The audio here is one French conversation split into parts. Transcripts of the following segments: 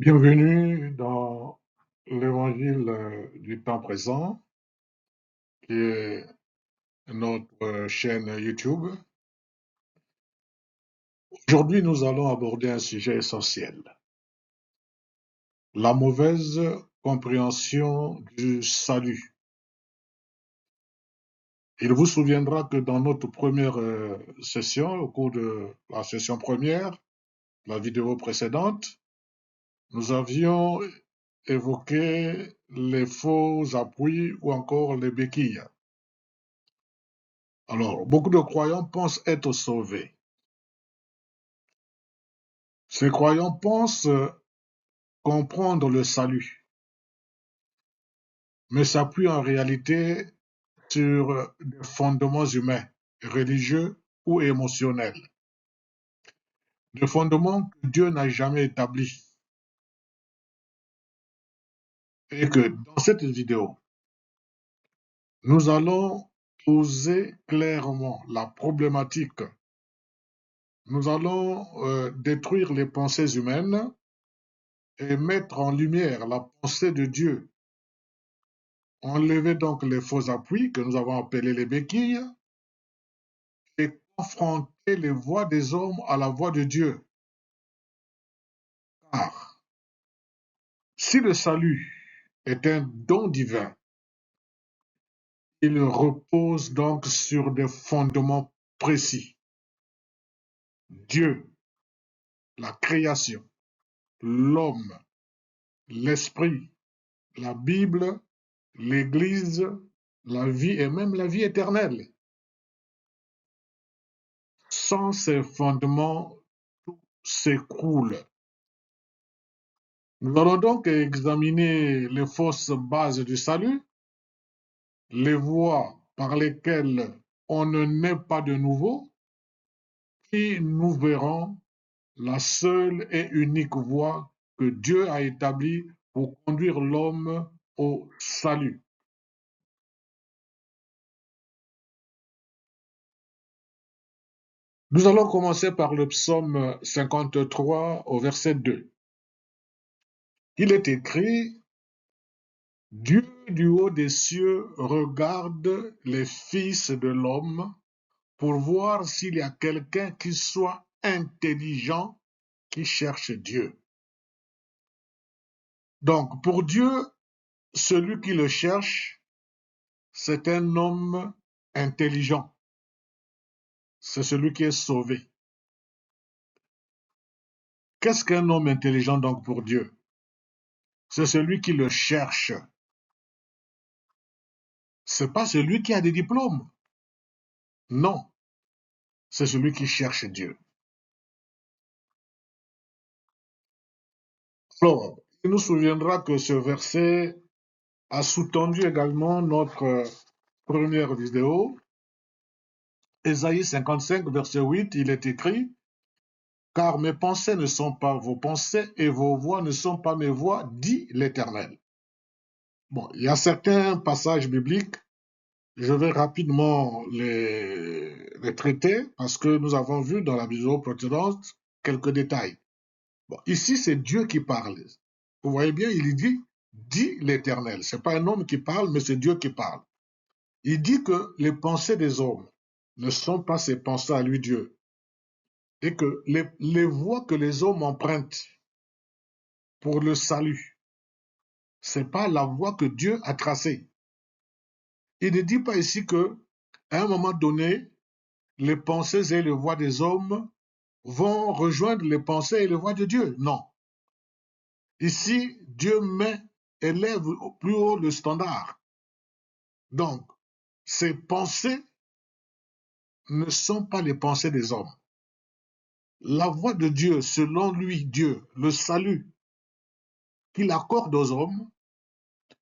Bienvenue dans l'évangile du temps présent, qui est notre chaîne YouTube. Aujourd'hui, nous allons aborder un sujet essentiel, la mauvaise compréhension du salut. Il vous souviendra que dans notre première session, au cours de la session première, la vidéo précédente, nous avions évoqué les faux appuis ou encore les béquilles. Alors, beaucoup de croyants pensent être sauvés. Ces croyants pensent comprendre le salut, mais s'appuient en réalité sur des fondements humains, religieux ou émotionnels, des fondements que Dieu n'a jamais établis. Et que dans cette vidéo, nous allons poser clairement la problématique. Nous allons détruire les pensées humaines et mettre en lumière la pensée de Dieu. Enlever donc les faux appuis que nous avons appelés les béquilles et confronter les voies des hommes à la voix de Dieu. Car si le salut est un don divin, il repose donc sur des fondements précis. Dieu, la création, l'homme, l'esprit, la Bible, l'Église, la vie et même la vie éternelle. Sans ces fondements, tout s'écroule. Nous allons donc examiner les fausses bases du salut, les voies par lesquelles on ne naît pas de nouveau, et nous verrons la seule et unique voie que Dieu a établie pour conduire l'homme au salut. Nous allons commencer par le psaume 53 au verset 2. Il est écrit: Dieu du haut des cieux regarde les fils de l'homme pour voir s'il y a quelqu'un qui soit intelligent, qui cherche Dieu. Donc, pour Dieu, celui qui le cherche, c'est un homme intelligent. C'est celui qui est sauvé. Qu'est-ce qu'un homme intelligent donc pour Dieu? C'est celui qui le cherche. C'est pas celui qui a des diplômes. Non, c'est celui qui cherche Dieu. Alors, il nous souviendra que ce verset a sous-tendu également notre première vidéo. Ésaïe 55, verset 8, il est écrit: Car mes pensées ne sont pas vos pensées et vos voix ne sont pas mes voix, dit l'Éternel. Bon, il y a certains passages bibliques, je vais rapidement les traiter parce que nous avons vu dans la vidéo précédente quelques détails. Bon, ici, c'est Dieu qui parle. Vous voyez bien, il dit l'Éternel. Ce n'est pas un homme qui parle, mais c'est Dieu qui parle. Il dit que les pensées des hommes ne sont pas ses pensées à lui, Dieu, et que les voies que les hommes empruntent pour le salut, ce n'est pas la voie que Dieu a tracée. Il ne dit pas ici que, à un moment donné, les pensées et les voies des hommes vont rejoindre les pensées et les voies de Dieu. Non. Ici, Dieu élève au plus haut le standard. Donc, ces pensées ne sont pas les pensées des hommes. La voie de Dieu, selon lui, Dieu, le salut qu'il accorde aux hommes,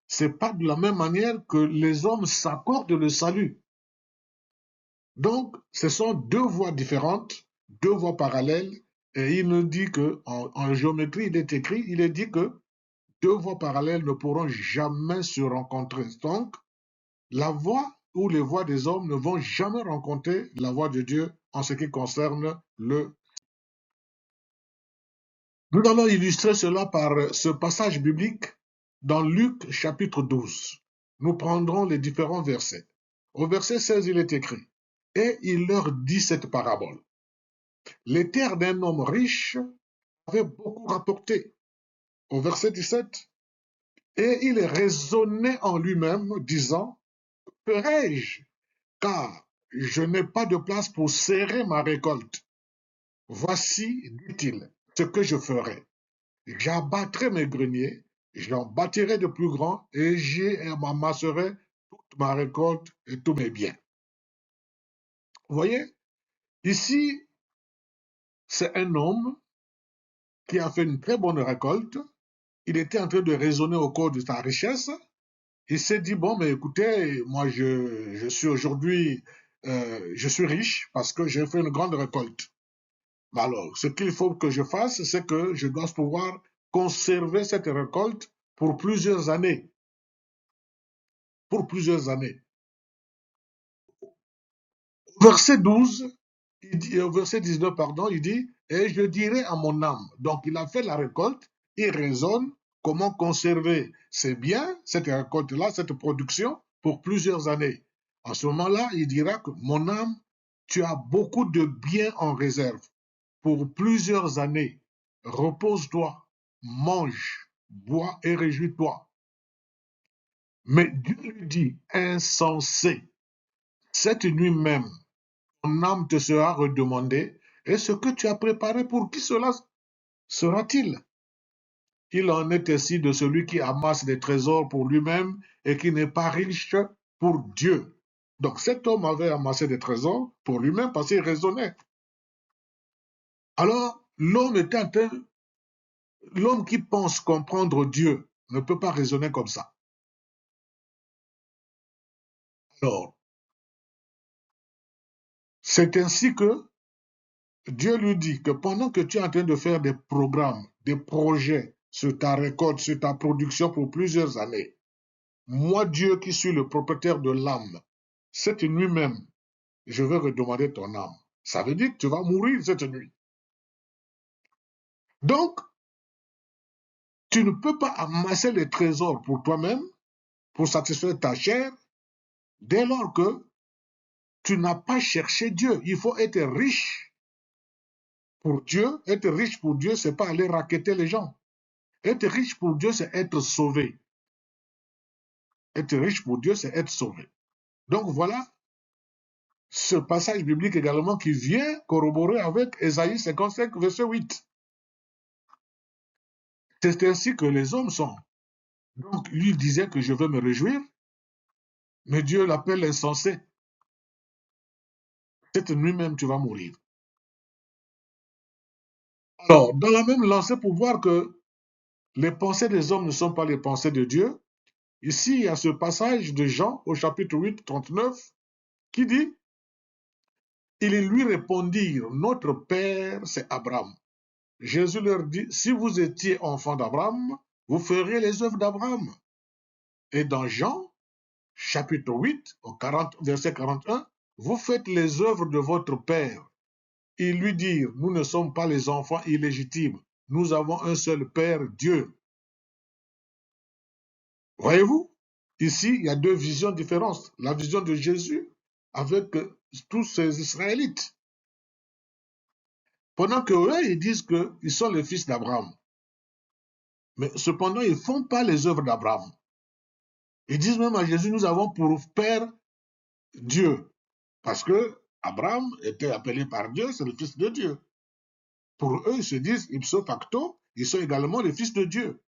c'est pas de la même manière que les hommes s'accordent le salut. Donc, ce sont deux voies différentes, deux voies parallèles, et il nous dit que, en géométrie, il est écrit, il est dit que deux voies parallèles ne pourront jamais se rencontrer. Donc, la voie ou les voies des hommes ne vont jamais rencontrer la voie de Dieu en ce qui concerne le Nous allons illustrer cela par ce passage biblique dans Luc chapitre 12. Nous prendrons les différents versets. Au verset 16, il est écrit, « Et il leur dit cette parabole. Les terres d'un homme riche avaient beaucoup rapporté. » Au verset 17, « Et il raisonnait en lui-même, disant, « Ferai-je, car je n'ai pas de place pour serrer ma récolte. Voici, dit-il, ce que je ferai. J'abattrai mes greniers, j'en bâtirai de plus grands, et j'y amasserai toute ma récolte et tous mes biens. » Vous voyez, ici, c'est un homme qui a fait une très bonne récolte. Il était en train de raisonner au cours de sa richesse. Il s'est dit, bon, mais écoutez, moi, je suis aujourd'hui, je suis riche parce que j'ai fait une grande récolte. Alors, ce qu'il faut que je fasse, c'est que je dois pouvoir conserver cette récolte pour plusieurs années. Pour plusieurs années. Verset 12, verset 19, pardon, il dit, et je dirai à mon âme. Donc, il a fait la récolte, il raisonne comment conserver ses biens, cette récolte-là, cette production, pour plusieurs années. En ce moment-là, il dira que mon âme, tu as beaucoup de biens en réserve pour plusieurs années. Repose-toi, mange, bois et réjouis-toi. Mais Dieu lui dit, insensé, cette nuit même, ton âme te sera redemandée, et ce que tu as préparé, pour qui cela sera-t-il? Il en est ainsi de celui qui amasse des trésors pour lui-même et qui n'est pas riche pour Dieu. Donc cet homme avait amassé des trésors pour lui-même parce qu'il raisonnait. Alors l'homme l'homme qui pense comprendre Dieu ne peut pas raisonner comme ça. Alors, c'est ainsi que Dieu lui dit que pendant que tu es en train de faire des programmes, des projets sur ta récolte, sur ta production pour plusieurs années, moi, Dieu qui suis le propriétaire de l'âme, cette nuit même, je vais redemander ton âme. Ça veut dire que tu vas mourir cette nuit. Donc, tu ne peux pas amasser les trésors pour toi-même, pour satisfaire ta chair, dès lors que tu n'as pas cherché Dieu. Il faut être riche pour Dieu. Être riche pour Dieu, c'est pas aller racketter les gens. Être riche pour Dieu, c'est être sauvé. Être riche pour Dieu, c'est être sauvé. Donc voilà ce passage biblique également qui vient corroborer avec Ésaïe 55, verset 8. C'est ainsi que les hommes sont. Donc lui disait que je veux me réjouir, mais Dieu l'appelle insensé. Cette nuit même, tu vas mourir. Alors, dans la même lancée, pour voir que les pensées des hommes ne sont pas les pensées de Dieu, ici, il y a ce passage de Jean au chapitre 8, 39, qui dit, ils lui répondirent, notre Père, c'est Abraham. Jésus leur dit, si vous étiez enfants d'Abraham, vous feriez les œuvres d'Abraham. Et dans Jean, chapitre 8, verset 41, vous faites les œuvres de votre Père. Ils lui dirent, nous ne sommes pas les enfants illégitimes, nous avons un seul Père, Dieu. Voyez-vous, ici, il y a deux visions différentes. La vision de Jésus avec tous ces Israélites. Pendant qu'eux, ils disent qu'ils sont les fils d'Abraham. Mais cependant, ils ne font pas les œuvres d'Abraham. Ils disent même à Jésus, nous avons pour Père Dieu. Parce que Abraham était appelé par Dieu, c'est le fils de Dieu. Pour eux, ils se disent, ipso facto, ils sont également les fils de Dieu.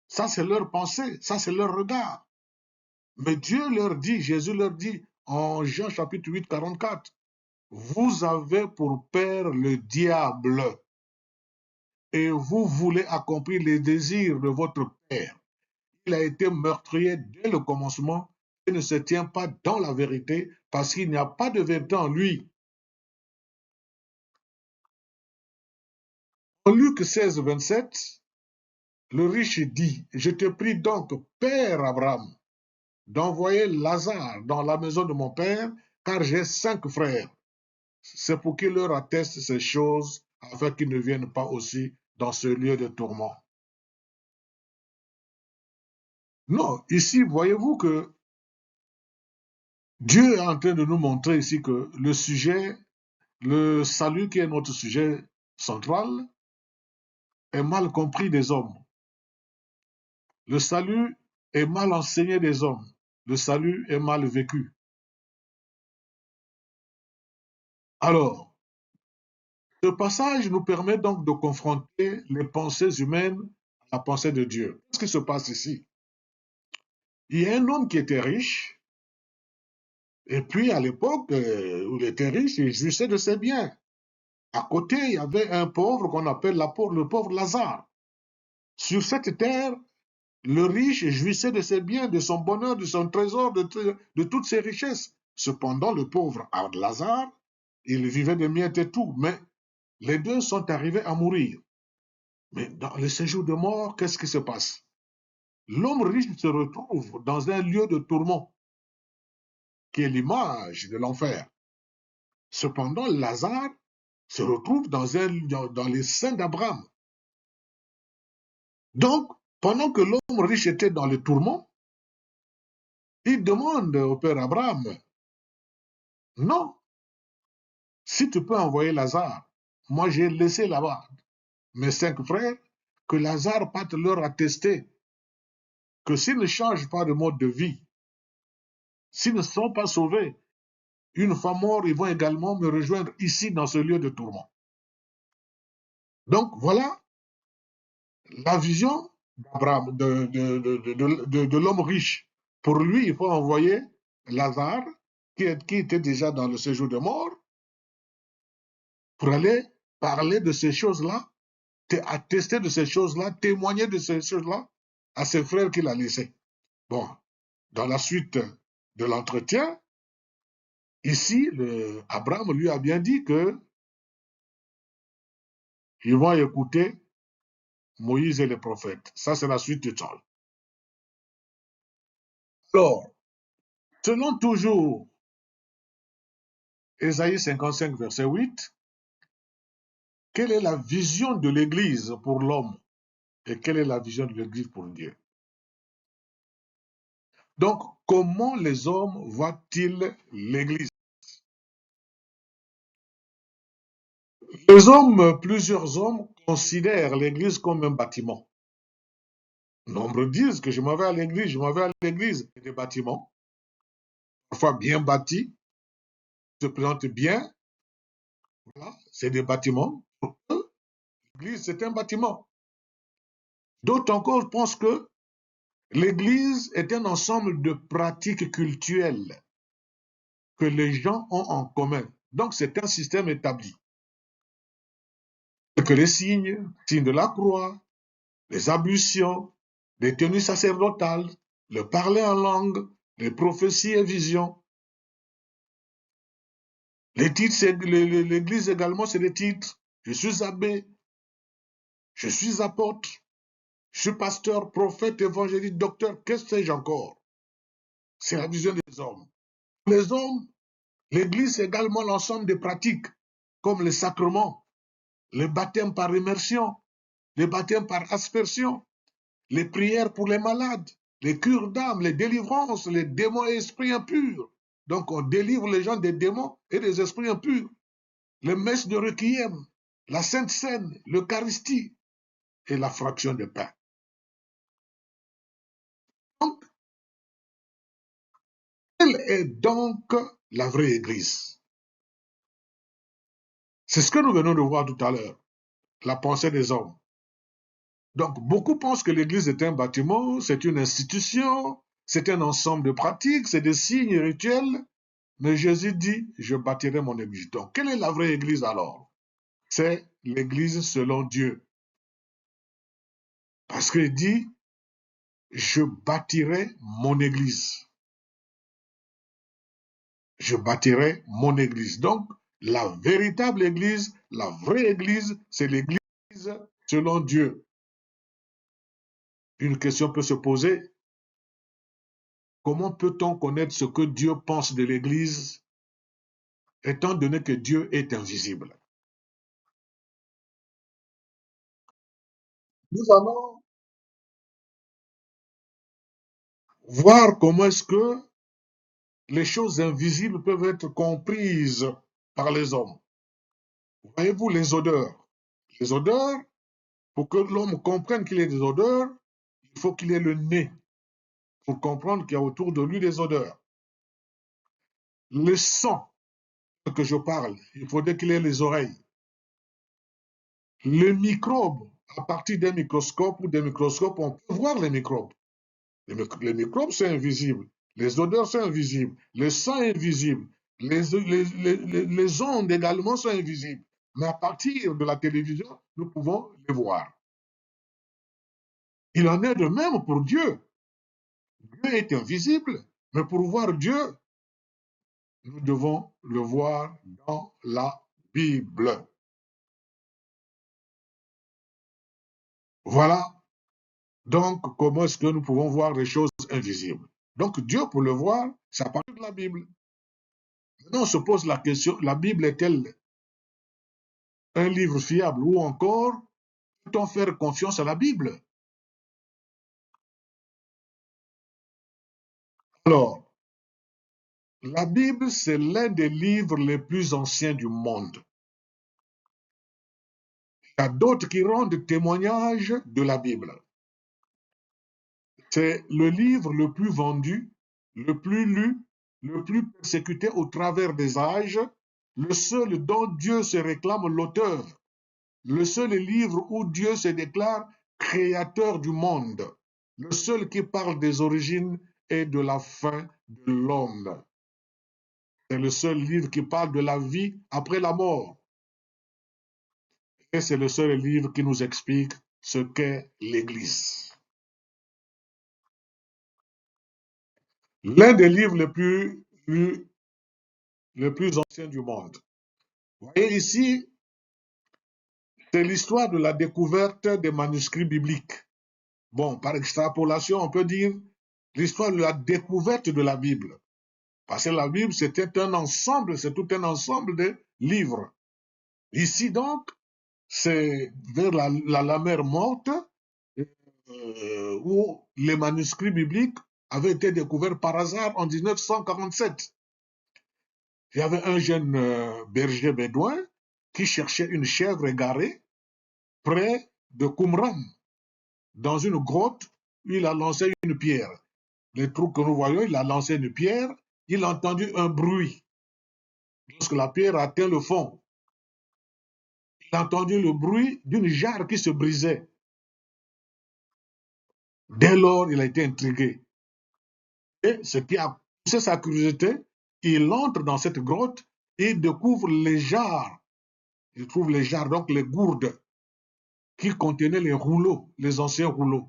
Ça, c'est leur pensée, ça, c'est leur regard. Mais Dieu leur dit, Jésus leur dit, en Jean chapitre 8, 44, vous avez pour père le diable et vous voulez accomplir les désirs de votre père. Il a été meurtrier dès le commencement et ne se tient pas dans la vérité parce qu'il n'y a pas de vérité en lui. En Luc 16, 27, le riche dit, je te prie donc, Père Abraham, d'envoyer Lazare dans la maison de mon père, car j'ai 5 frères. C'est pour qu'il leur atteste ces choses, afin qu'ils ne viennent pas aussi dans ce lieu de tourment. Non, ici, voyez-vous que Dieu est en train de nous montrer ici que le sujet, le salut qui est notre sujet central, est mal compris des hommes. Le salut est mal enseigné des hommes. Le salut est mal vécu. Alors, ce passage nous permet donc de confronter les pensées humaines à la pensée de Dieu. Qu'est-ce qui se passe ici? Il y a un homme qui était riche, et puis à l'époque où il était riche, il jouissait de ses biens. À côté, il y avait un pauvre qu'on appelle le pauvre Lazare. Sur cette terre, le riche jouissait de ses biens, de son bonheur, de son trésor, de toutes ses richesses. Cependant, le pauvre Lazare, il vivait de miettes et tout, mais les deux sont arrivés à mourir. Mais dans le séjour de mort, qu'est-ce qui se passe? L'homme riche se retrouve dans un lieu de tourment, qui est l'image de l'enfer. Cependant, Lazare se retrouve dans les seins d'Abraham. Donc, pendant que l'homme riche était dans le tourment, il demande au père Abraham, non, si tu peux envoyer Lazare, moi j'ai laissé là-bas mes 5 frères, que Lazare parte leur attester que s'ils ne changent pas de mode de vie, s'ils ne sont pas sauvés, une fois morts, ils vont également me rejoindre ici dans ce lieu de tourment. Donc voilà la vision d'Abraham, de l'homme riche. Pour lui, il faut envoyer Lazare, qui était déjà dans le séjour de mort, pour aller parler de ces choses-là, attester de ces choses-là, témoigner de ces choses-là à ses frères qu'il a laissés. Bon, dans la suite de l'entretien, ici, Abraham lui a bien dit que ils vont écouter Moïse et les prophètes. Ça, c'est la suite du temps. Alors, selon toujours Ésaïe 55, verset 8, quelle est la vision de l'Église pour l'homme et quelle est la vision de l'Église pour Dieu? Donc, comment les hommes voient-ils l'Église? Plusieurs hommes considèrent l'Église comme un bâtiment. Nombre disent que je m'en vais à l'Église, je m'en vais à l'Église. Des bâtiments, parfois bien bâtis, se présentent bien. Voilà, c'est des bâtiments. Pour eux, l'Église, c'est un bâtiment. D'autres encore pensent que l'Église est un ensemble de pratiques cultuelles que les gens ont en commun. Donc, c'est un système établi. Que les signes de la croix, les ablutions, les tenues sacerdotales, le parler en langue, les prophéties et visions. Les titres, l'Église également, c'est des titres. Je suis abbé, je suis apôtre, je suis pasteur, prophète, évangéliste, docteur, qu'est-ce que sais-je encore? C'est la vision des hommes. Les hommes, l'Église, c'est également l'ensemble des pratiques, comme les sacrements, le baptême par immersion, le baptême par aspersion, les prières pour les malades, les cures d'âme, les délivrances, les démons et esprits impurs. Donc on délivre les gens des démons et des esprits impurs. Les messes de requiem, la Sainte Seine, l'Eucharistie et la fraction de pain. Donc, quelle est donc la vraie Église? C'est ce que nous venons de voir tout à l'heure, la pensée des hommes. Donc, beaucoup pensent que l'Église est un bâtiment, c'est une institution, c'est un ensemble de pratiques, c'est des signes rituels. Mais Jésus dit, je bâtirai mon Église. Donc, quelle est la vraie Église alors? C'est l'Église selon Dieu. Parce qu'il dit, je bâtirai mon Église. Je bâtirai mon Église. Donc, la véritable Église, la vraie Église, c'est l'Église selon Dieu. Une question peut se poser, comment peut-on connaître ce que Dieu pense de l'Église, étant donné que Dieu est invisible? Nous allons voir comment est-ce que les choses invisibles peuvent être comprises par les hommes. Voyez-vous les odeurs? Les odeurs, pour que l'homme comprenne qu'il y ait des odeurs, il faut qu'il ait le nez pour comprendre qu'il y a autour de lui des odeurs. Le sang que je parle, il faudrait qu'il ait les oreilles. Les microbes, à partir d'un microscope ou des microscopes, on peut voir les microbes. Les microbes, c'est invisible. Les odeurs sont invisibles. Le sang est invisible. Les ondes également sont invisibles. Mais à partir de la télévision, nous pouvons les voir. Il en est de même pour Dieu. Dieu est invisible, mais pour voir Dieu, nous devons le voir dans la Bible. Voilà donc comment est-ce que nous pouvons voir les choses invisibles. Donc Dieu, pour le voir, c'est à partir de la Bible. Maintenant, on se pose la question, la Bible est-elle un livre fiable ou encore peut-on faire confiance à la Bible? Alors, la Bible, c'est l'un des livres les plus anciens du monde. Il y a d'autres qui rendent témoignage de la Bible. C'est le livre le plus vendu, le plus lu, le plus persécuté au travers des âges, le seul dont Dieu se réclame l'auteur, le seul livre où Dieu se déclare créateur du monde, le seul qui parle des origines et de la fin de l'homme. C'est le seul livre qui parle de la vie après la mort. Et c'est le seul livre qui nous explique ce qu'est l'Église. L'un des livres les plus anciens du monde. Vous voyez ici, c'est l'histoire de la découverte des manuscrits bibliques. Bon, par extrapolation, on peut dire l'histoire de la découverte de la Bible. Parce que la Bible, c'était un ensemble, c'est tout un ensemble de livres. Ici donc, c'est vers la mer Morte, où les manuscrits bibliques avaient été découverts par hasard en 1947. Il y avait un jeune berger bédouin qui cherchait une chèvre égarée près de Qumran, dans une grotte où il a lancé une pierre. Les trous que nous voyons, il a lancé une pierre, il a entendu un bruit. Lorsque la pierre atteint le fond, il a entendu le bruit d'une jarre qui se brisait. Dès lors, il a été intrigué. Et ce qui a poussé sa curiosité, il entre dans cette grotte et découvre les jarres. Il trouve les jarres, donc les gourdes, qui contenaient les rouleaux, les anciens rouleaux.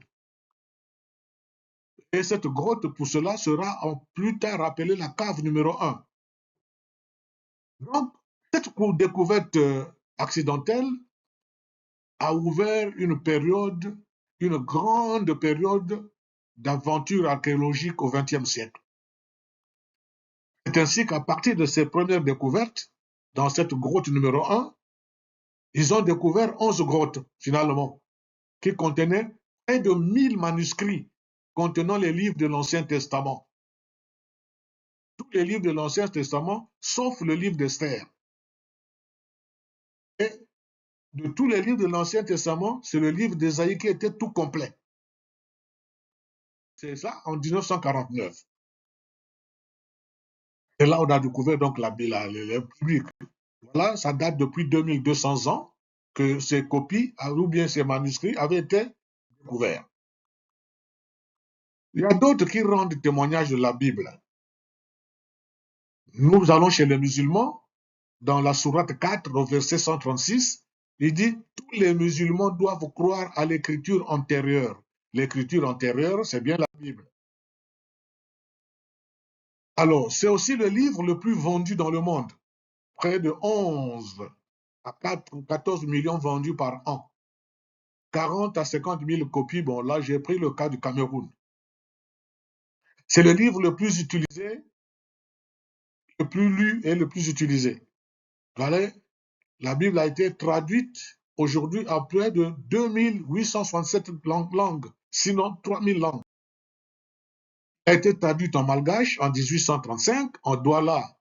Et cette grotte, pour cela, sera plus tard appelée la cave numéro 1. Donc, cette découverte accidentelle a ouvert une période, une grande période d'aventure archéologique au XXe siècle. C'est ainsi qu'à partir de ces premières découvertes, dans cette grotte numéro 1, ils ont découvert 11 grottes, finalement, qui contenaient près de 1000 manuscrits contenant les livres de l'Ancien Testament. Tous les livres de l'Ancien Testament, sauf le livre d'Esther. Et de tous les livres de l'Ancien Testament, c'est le livre d'Ésaïe qui était tout complet. C'est ça en 1949. Et là, on a découvert donc la public. Voilà, ça date depuis 2200 ans que ces copies ou bien ces manuscrits avaient été découverts. Il y a d'autres qui rendent témoignage de la Bible. Nous allons chez les musulmans, dans la sourate 4, au verset 136, il dit tous les musulmans doivent croire à l'écriture antérieure. L'écriture antérieure, c'est bien la Bible. Alors, c'est aussi le livre le plus vendu dans le monde. Près de 11 à 14 millions vendus par an. 40 à 50 000 copies. Bon, là, j'ai pris le cas du Cameroun. C'est le livre le plus utilisé, le plus lu et le plus utilisé. Voilà, la Bible a été traduite aujourd'hui à près de 2867 langues, sinon 3000 langues. Elle a été traduite en malgache en 1835, en douala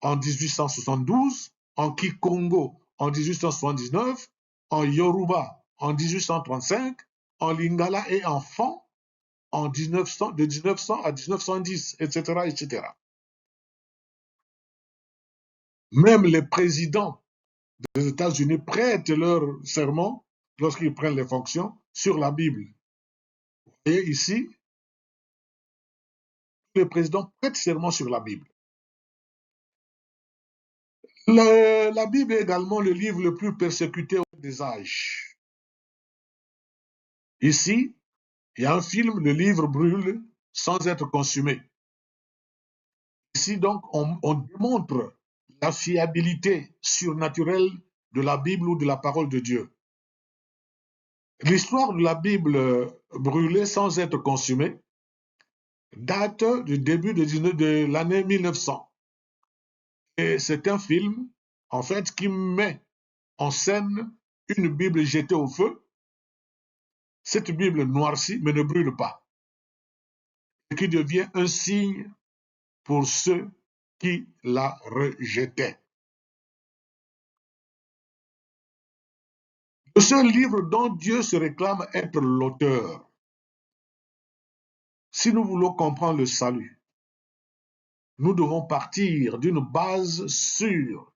en 1872, en kikongo en 1879, en yoruba en 1835, en lingala et en fan en 1900, de 1900 à 1910, etc., etc. Même les présidents des États-Unis prêtent leur serment lorsqu'ils prennent les fonctions sur la Bible. Et ici, le président prête serment sur la Bible. La Bible est également le livre le plus persécuté des âges. Ici, il y a un film, le livre brûle sans être consumé. Ici, donc, on démontre la fiabilité surnaturelle de la Bible ou de la parole de Dieu. L'histoire de la Bible brûlée sans être consumée date du début de l'année 1900. Et c'est un film, en fait, qui met en scène une Bible jetée au feu. Cette Bible noircit, mais ne brûle pas, et qui devient un signe pour ceux qui la rejetaient. Le seul livre dont Dieu se réclame être l'auteur. Si nous voulons comprendre le salut, nous devons partir d'une base sûre,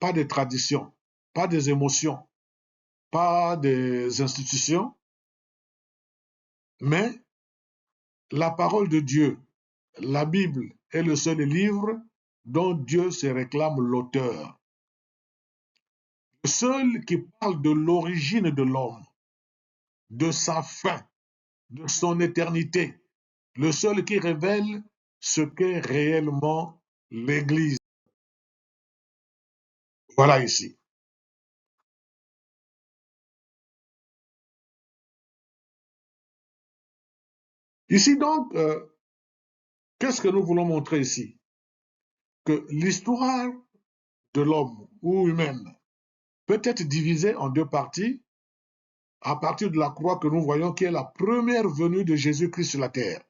pas des traditions, pas des émotions, pas des institutions, mais la parole de Dieu. La Bible est le seul livre dont Dieu se réclame l'auteur. Le seul qui parle de l'origine de l'homme, de sa fin, de son éternité. Le seul qui révèle ce qu'est réellement l'Église. Voilà ici. Ici donc, qu'est-ce que nous voulons montrer ici? Que l'histoire de l'homme ou humaine peut être divisée en deux parties à partir de la croix que nous voyons qui est la première venue de Jésus-Christ sur la terre.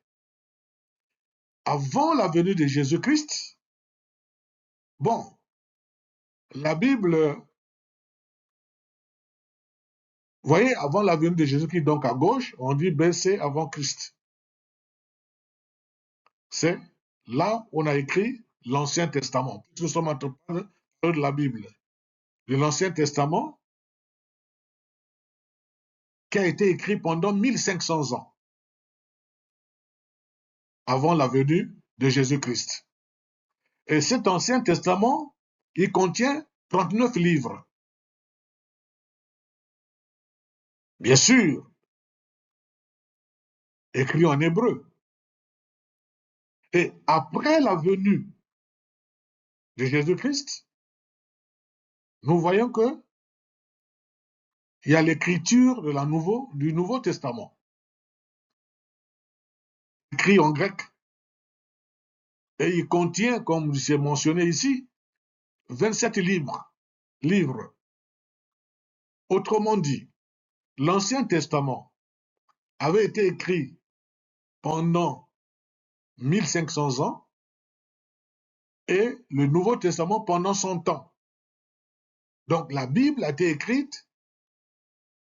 Avant la venue de Jésus-Christ, bon, la Bible, vous voyez, avant la venue de Jésus-Christ, donc à gauche, on dit BC avant Christ. C'est là où on a écrit l'Ancien Testament. Nous sommes en train de la Bible. De l'Ancien Testament qui a été écrit pendant 1500 ans avant la venue de Jésus-Christ. Et cet Ancien Testament, il contient 39 livres. Bien sûr, écrits en hébreu. Et après la venue de Jésus-Christ, nous voyons que il y a l'écriture du Nouveau Testament, écrit en grec. Et il contient, comme c'est mentionné ici, 27 livres. Autrement dit, l'Ancien Testament avait été écrit pendant 1500 ans et le Nouveau Testament pendant 100 ans. Donc la Bible a été écrite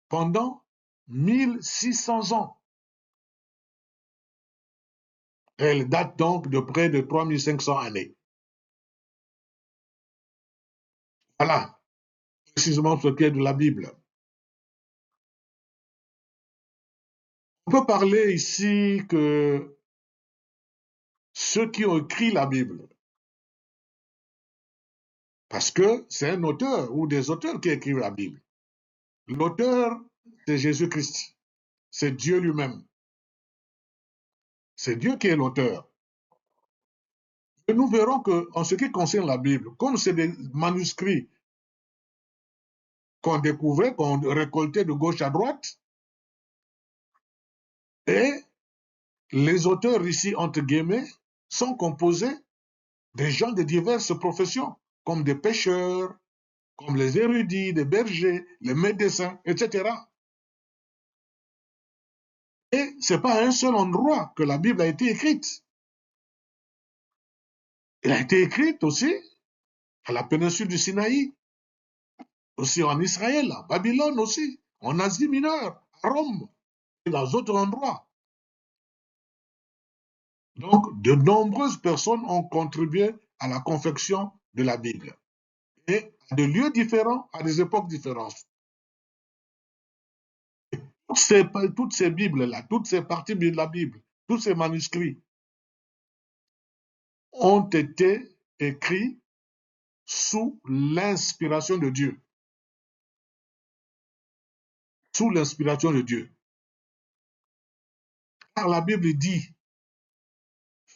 pendant 1600 ans. Elle date donc de près de 3500 années. Voilà précisément ce qu'est de la Bible. On peut parler ici que ceux qui ont écrit la Bible, parce que c'est un auteur ou des auteurs qui écrivent la Bible. L'auteur, c'est Jésus-Christ. C'est Dieu lui-même. C'est Dieu qui est l'auteur. Et nous verrons qu'en ce qui concerne la Bible, comme c'est des manuscrits qu'on découvrait, qu'on récoltait de gauche à droite, et les auteurs ici, entre guillemets, sont composés des gens de diverses professions, comme des pêcheurs, comme les érudits, les bergers, les médecins, etc. Et ce n'est pas à un seul endroit que la Bible a été écrite. Elle a été écrite aussi à la péninsule du Sinaï, aussi en Israël, à Babylone aussi, en Asie mineure, à Rome et dans d'autres endroits. Donc, de nombreuses personnes ont contribué à la confection de la Bible, et à des lieux différents, à des époques différentes. Toutes ces Bibles-là, toutes ces parties de la Bible, tous ces manuscrits ont été écrits sous l'inspiration de Dieu. Sous l'inspiration de Dieu. Car la Bible dit,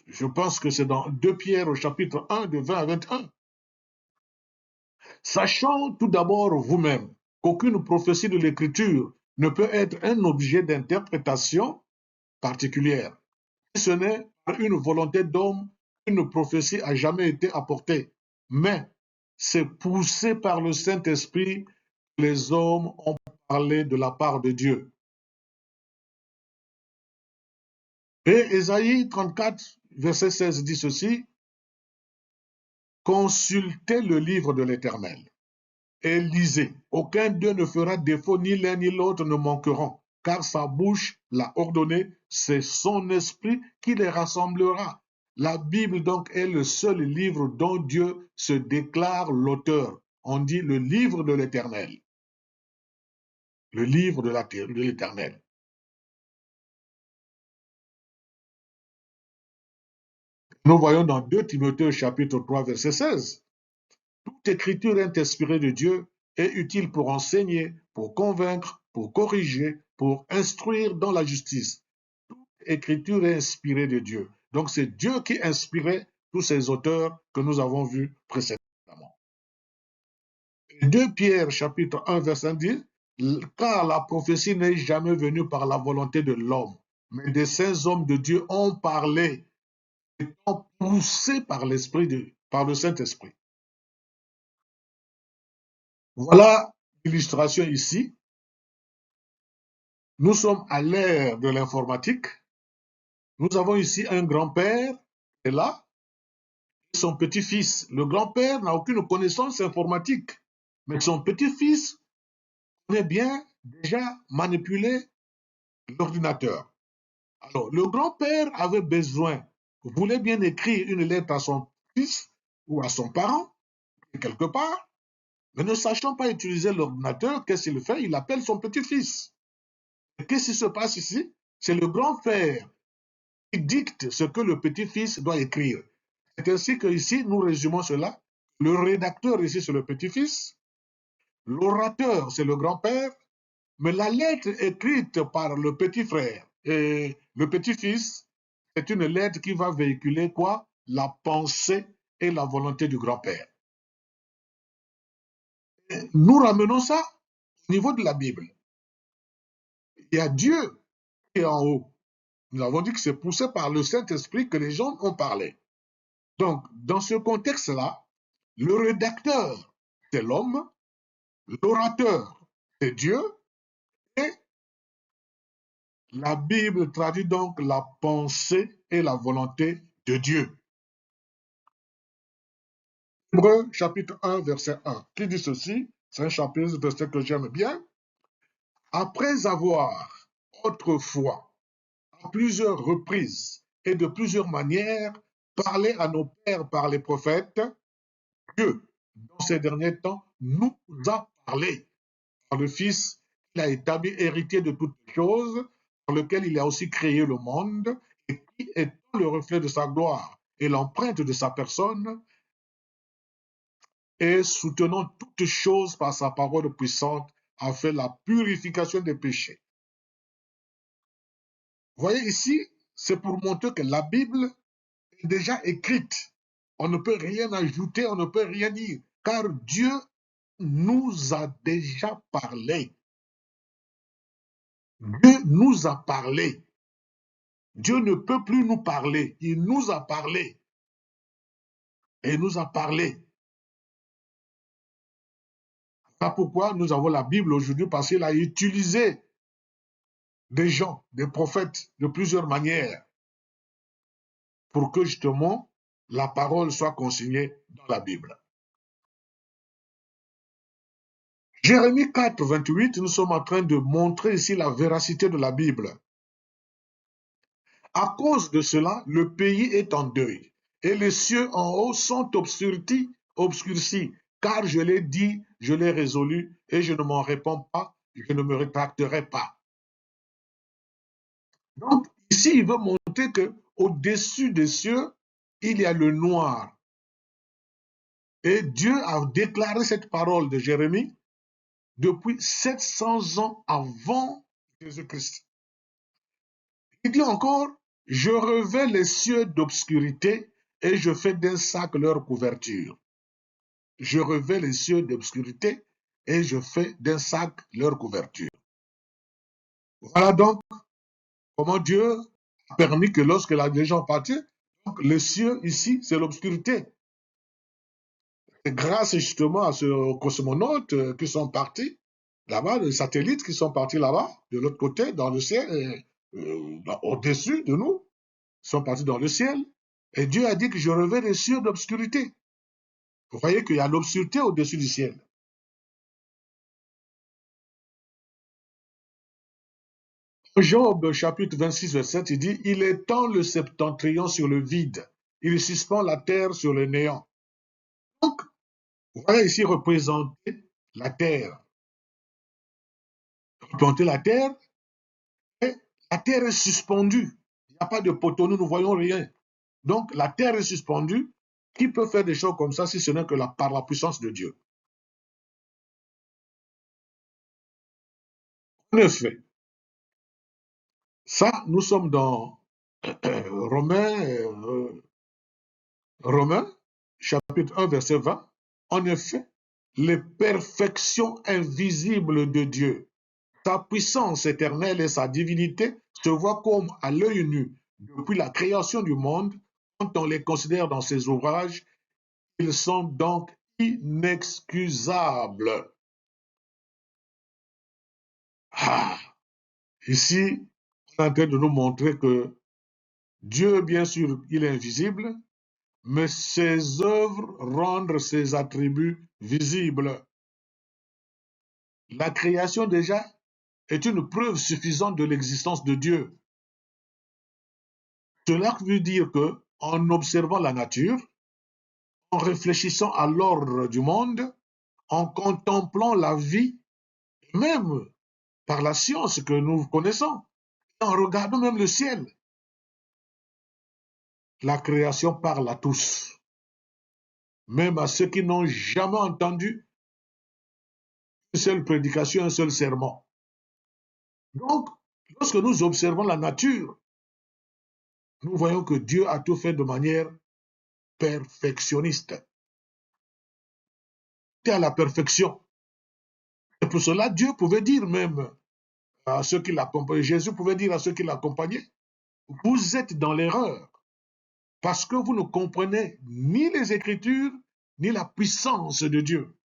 je pense que c'est dans 2 Pierre au chapitre 1, de 20 à 21, sachant tout d'abord vous-même qu'aucune prophétie de l'Écriture ne peut être un objet d'interprétation particulière. Si ce n'est par une volonté d'homme, une prophétie a jamais été apportée. Mais c'est poussé par le Saint-Esprit que les hommes ont parlé de la part de Dieu. Et Ésaïe 34, verset 16 dit ceci, consultez le livre de l'Éternel et lisez. Aucun d'eux ne fera défaut, ni l'un ni l'autre ne manqueront, car sa bouche l'a ordonné, c'est son esprit qui les rassemblera. La Bible donc est le seul livre dont Dieu se déclare l'auteur. On dit le livre de l'Éternel. Le livre de l'Éternel. Nous voyons dans 2 Timothée chapitre 3 verset 16. Toute écriture est inspirée de Dieu est utile pour enseigner, pour convaincre, pour corriger, pour instruire dans la justice. Toute écriture est inspirée de Dieu. Donc c'est Dieu qui inspirait tous ces auteurs que nous avons vus précédemment. 2 Pierre chapitre 1 verset 10, car la prophétie n'est jamais venue par la volonté de l'homme, mais des saints hommes de Dieu ont parlé, étant poussés par par le Saint-Esprit. Voilà l'illustration ici. Nous sommes à l'ère de l'informatique. Nous avons ici un grand-père qui est là, et son petit-fils. Le grand-père n'a aucune connaissance informatique, mais son petit-fils connaît bien déjà manipuler l'ordinateur. Alors, le grand-père avait besoin, voulait bien écrire une lettre à son fils ou à son parent, quelque part, mais ne sachant pas utiliser l'ordinateur, qu'est-ce qu'il fait? Il appelle son petit-fils. Qu'est-ce qui se passe ici? C'est le grand-père qui dicte ce que le petit-fils doit écrire. C'est ainsi que ici, nous résumons cela. Le rédacteur ici, c'est le petit-fils. L'orateur, c'est le grand-père. Mais la lettre écrite par le petit frère et le petit-fils, c'est une lettre qui va véhiculer quoi? La pensée et la volonté du grand-père. Nous ramenons ça au niveau de la Bible. Il y a Dieu qui est en haut. Nous avons dit que c'est poussé par le Saint-Esprit que les gens ont parlé. Donc, dans ce contexte-là, le rédacteur, c'est l'homme, l'orateur, c'est Dieu, et la Bible traduit donc la pensée et la volonté de Dieu. Hébreux chapitre 1, verset 1, qui dit ceci, c'est un chapitre de ce que j'aime bien. Après avoir autrefois, à plusieurs reprises et de plusieurs manières, parlé à nos pères par les prophètes, Dieu, dans ces derniers temps, nous a parlé par le Fils qu'il a établi héritier de toutes choses, par lequel il a aussi créé le monde, et qui est le reflet de sa gloire et l'empreinte de sa personne, et soutenant toutes choses par sa parole puissante, a fait la purification des péchés. Vous voyez ici, c'est pour montrer que la Bible est déjà écrite. On ne peut rien ajouter, on ne peut rien dire, car Dieu nous a déjà parlé. Dieu nous a parlé. Dieu ne peut plus nous parler. Il nous a parlé. Et il nous a parlé. C'est pourquoi nous avons la Bible aujourd'hui, parce qu'il a utilisé des gens, des prophètes, de plusieurs manières, pour que justement la parole soit consignée dans la Bible. Jérémie 4, 28, nous sommes en train de montrer ici la véracité de la Bible. À cause de cela, le pays est en deuil, et les cieux en haut sont obscurcis, car je l'ai dit, je l'ai résolu, et je ne m'en réponds pas, je ne me rétracterai pas. Donc, ici, il veut montrer que au-dessus des cieux, il y a le noir. Et Dieu a déclaré cette parole de Jérémie depuis 700 ans avant Jésus-Christ. Il dit encore, je revais les cieux d'obscurité et je fais d'un sac leur couverture. Je revais les cieux d'obscurité et je fais d'un sac leur couverture. Voilà donc comment Dieu a permis que lorsque les gens partaient, donc les cieux ici, c'est l'obscurité. Et grâce justement à ces cosmonautes qui sont partis là-bas, les satellites qui sont partis là-bas, de l'autre côté, dans le ciel, au-dessus de nous, sont partis dans le ciel. Et Dieu a dit que je revais les cieux d'obscurité. Vous voyez qu'il y a l'obscurité au-dessus du ciel. Job chapitre 26, verset 7, il dit, il étend le septentrion sur le vide, il suspend la terre sur le néant. Donc, voilà ici représenter la terre. Représenter la terre, et la terre est suspendue. Il n'y a pas de poteau, nous ne voyons rien. Donc, la terre est suspendue. Qui peut faire des choses comme ça si ce n'est que par la puissance de Dieu? En effet, ça, nous sommes dans Romains, chapitre 1, verset 20. En effet, les perfections invisibles de Dieu, sa puissance éternelle et sa divinité se voient comme à l'œil nu depuis la création du monde. Quand on les considère dans ses ouvrages, ils sont donc inexcusables. Ah, ici, on est en train de nous montrer que Dieu, bien sûr, il est invisible, mais ses œuvres rendent ses attributs visibles. La création déjà est une preuve suffisante de l'existence de Dieu. Cela veut dire que, en observant la nature, en réfléchissant à l'ordre du monde, en contemplant la vie, même par la science que nous connaissons, en regardant même le ciel, la création parle à tous, même à ceux qui n'ont jamais entendu une seule prédication, un seul sermon. Donc, lorsque nous observons la nature, nous voyons que Dieu a tout fait de manière perfectionniste. C'est à la perfection. Et pour cela, Dieu pouvait dire même à ceux qui l'accompagnaient, Jésus pouvait dire à ceux qui l'accompagnaient, vous êtes dans l'erreur parce que vous ne comprenez ni les Écritures, ni la puissance de Dieu.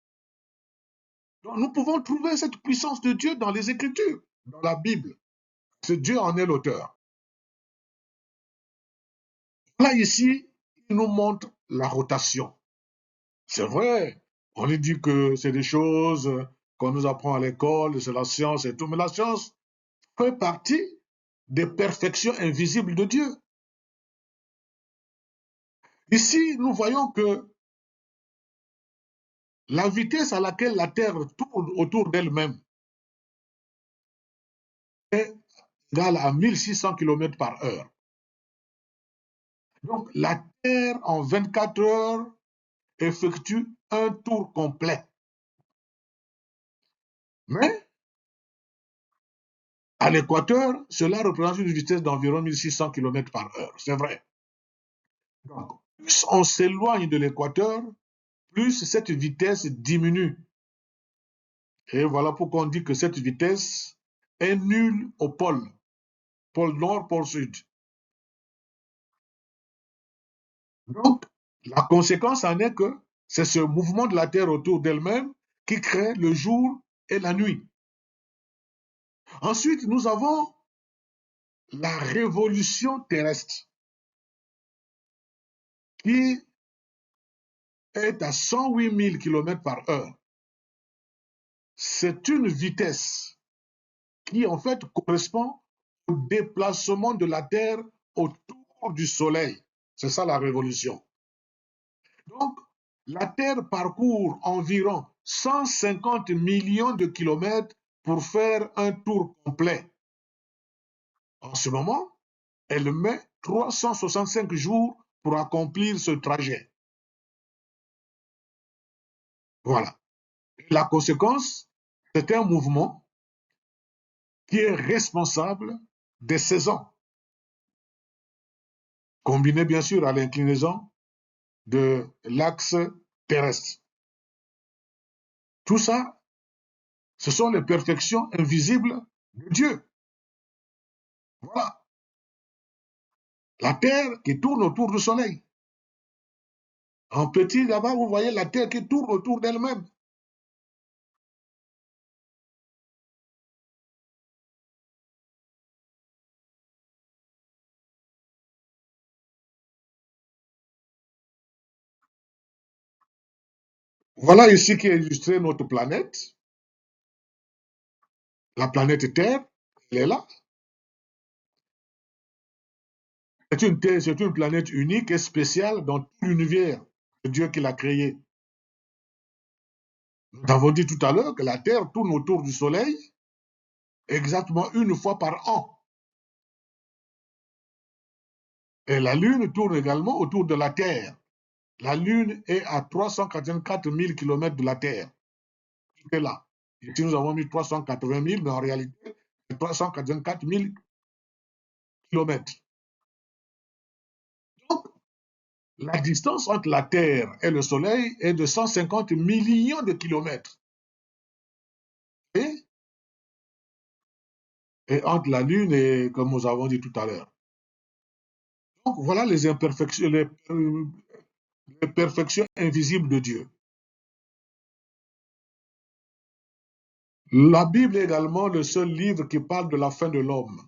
Donc, nous pouvons trouver cette puissance de Dieu dans les Écritures, dans la Bible. C'est Dieu en est l'auteur. Là, ici, il nous montre la rotation. C'est vrai, on lui dit que c'est des choses qu'on nous apprend à l'école, c'est la science et tout, mais la science fait partie des perfections invisibles de Dieu. Ici, nous voyons que la vitesse à laquelle la Terre tourne autour d'elle-même est égale à 1600 km par heure. Donc, la Terre, en 24 heures, effectue un tour complet. Mais, à l'équateur, cela représente une vitesse d'environ 1600 km par heure. C'est vrai. Donc, plus on s'éloigne de l'équateur, plus cette vitesse diminue. Et voilà pourquoi on dit que cette vitesse est nulle au pôle nord, pôle sud. Donc, la conséquence en est que c'est ce mouvement de la Terre autour d'elle-même qui crée le jour et la nuit. Ensuite, nous avons la révolution terrestre qui est à 108 000 km par heure. C'est une vitesse qui en fait correspond au déplacement de la Terre autour du Soleil. C'est ça la révolution. Donc, la Terre parcourt environ 150 millions de kilomètres pour faire un tour complet. En ce moment, elle met 365 jours pour accomplir ce trajet. Voilà. La conséquence, c'est un mouvement qui est responsable des saisons, combiné bien sûr à l'inclinaison de l'axe terrestre. Tout ça, ce sont les perfections invisibles de Dieu. Voilà. La Terre qui tourne autour du Soleil. En petit, là-bas, vous voyez la Terre qui tourne autour d'elle-même. Voilà ici qui est illustré notre planète. La planète Terre, elle est là. C'est une planète unique et spéciale dans tout l'univers. C'est Dieu qui l'a créée. Nous avons dit tout à l'heure que la Terre tourne autour du Soleil exactement une fois par an. Et la Lune tourne également autour de la Terre. La Lune est à 384 000 km de la Terre. Tout est là. Ici, nous avons mis 380 000, mais en réalité, c'est 384 000 km. Donc, la distance entre la Terre et le Soleil est de 150 millions de kilomètres. Et, et entre la Lune et, comme nous avons dit tout à l'heure. Donc, voilà les imperfections, les perfections invisibles de Dieu. La Bible est également le seul livre qui parle de la fin de l'homme.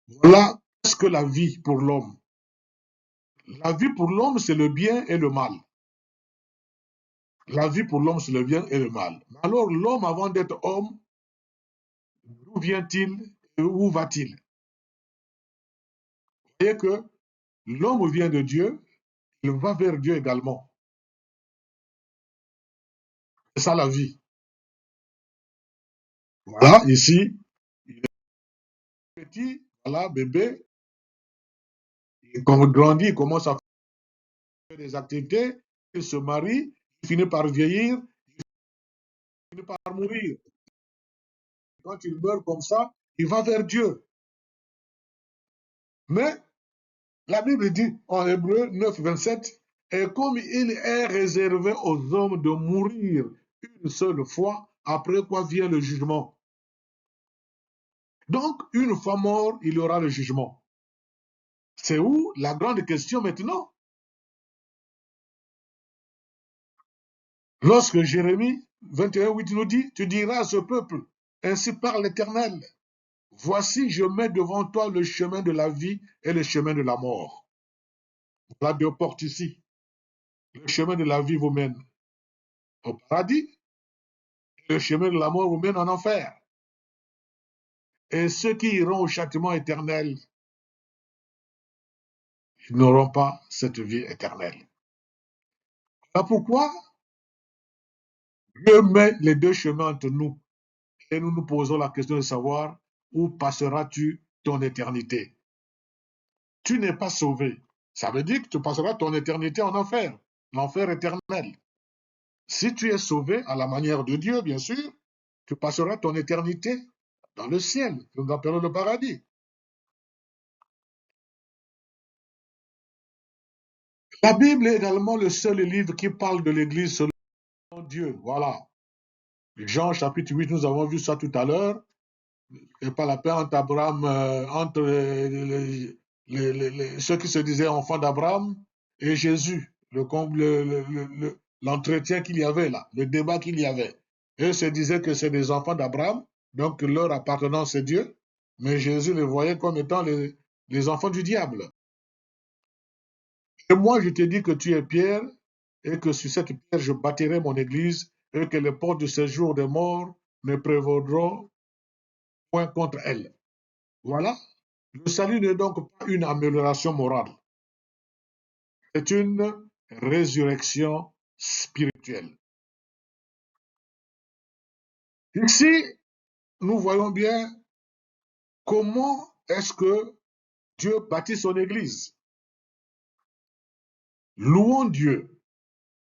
Voilà ce que la vie pour l'homme. La vie pour l'homme, c'est le bien et le mal. La vie pour l'homme, c'est le bien et le mal. Alors, l'homme, avant d'être homme, d'où vient-il et où va-t-il? Vous voyez que l'homme vient de Dieu, il va vers Dieu également. C'est ça la vie. Voilà, ici, il est petit, voilà, bébé, il grandit, il commence à faire des activités, il se marie, il finit par vieillir, il finit par mourir. Quand il meurt comme ça, il va vers Dieu. Mais la Bible dit en Hébreu 9, 27, et comme il est réservé aux hommes de mourir une seule fois, après quoi vient le jugement. Donc, une fois mort, il y aura le jugement. C'est où la grande question maintenant? Lorsque Jérémie 21, 8 nous dit, tu diras à ce peuple, ainsi parle l'Éternel, voici, je mets devant toi le chemin de la vie et le chemin de la mort. Voilà deux portes ici. Le chemin de la vie vous mène au paradis, le chemin de la mort vous mène en enfer. Et ceux qui iront au châtiment éternel, ils n'auront pas cette vie éternelle. Voilà pourquoi Dieu met les deux chemins entre nous et nous nous posons la question de savoir où passeras-tu ton éternité. Tu n'es pas sauvé. Ça veut dire que tu passeras ton éternité en enfer, l'enfer éternel. Si tu es sauvé à la manière de Dieu, bien sûr, tu passeras ton éternité dans le ciel, que nous appelons le paradis. La Bible est également le seul livre qui parle de l'Église selon Dieu. Voilà. Jean chapitre 8, nous avons vu ça tout à l'heure. Et pas la paix entre Abraham, entre ceux qui se disaient enfants d'Abraham et Jésus, l'entretien qu'il y avait là, le débat qu'il y avait. Eux se disaient que c'est des enfants d'Abraham, donc leur appartenance c'est Dieu, mais Jésus les voyait comme étant les enfants du diable. Et moi, je te dis que tu es Pierre, et que sur cette pierre, je bâtirai mon église, et que les portes de séjour des morts ne prévaudront point contre elle. Voilà. Le salut n'est donc pas une amélioration morale, c'est une résurrection spirituelle. Ici, nous voyons bien comment est-ce que Dieu bâtit son église. Louons Dieu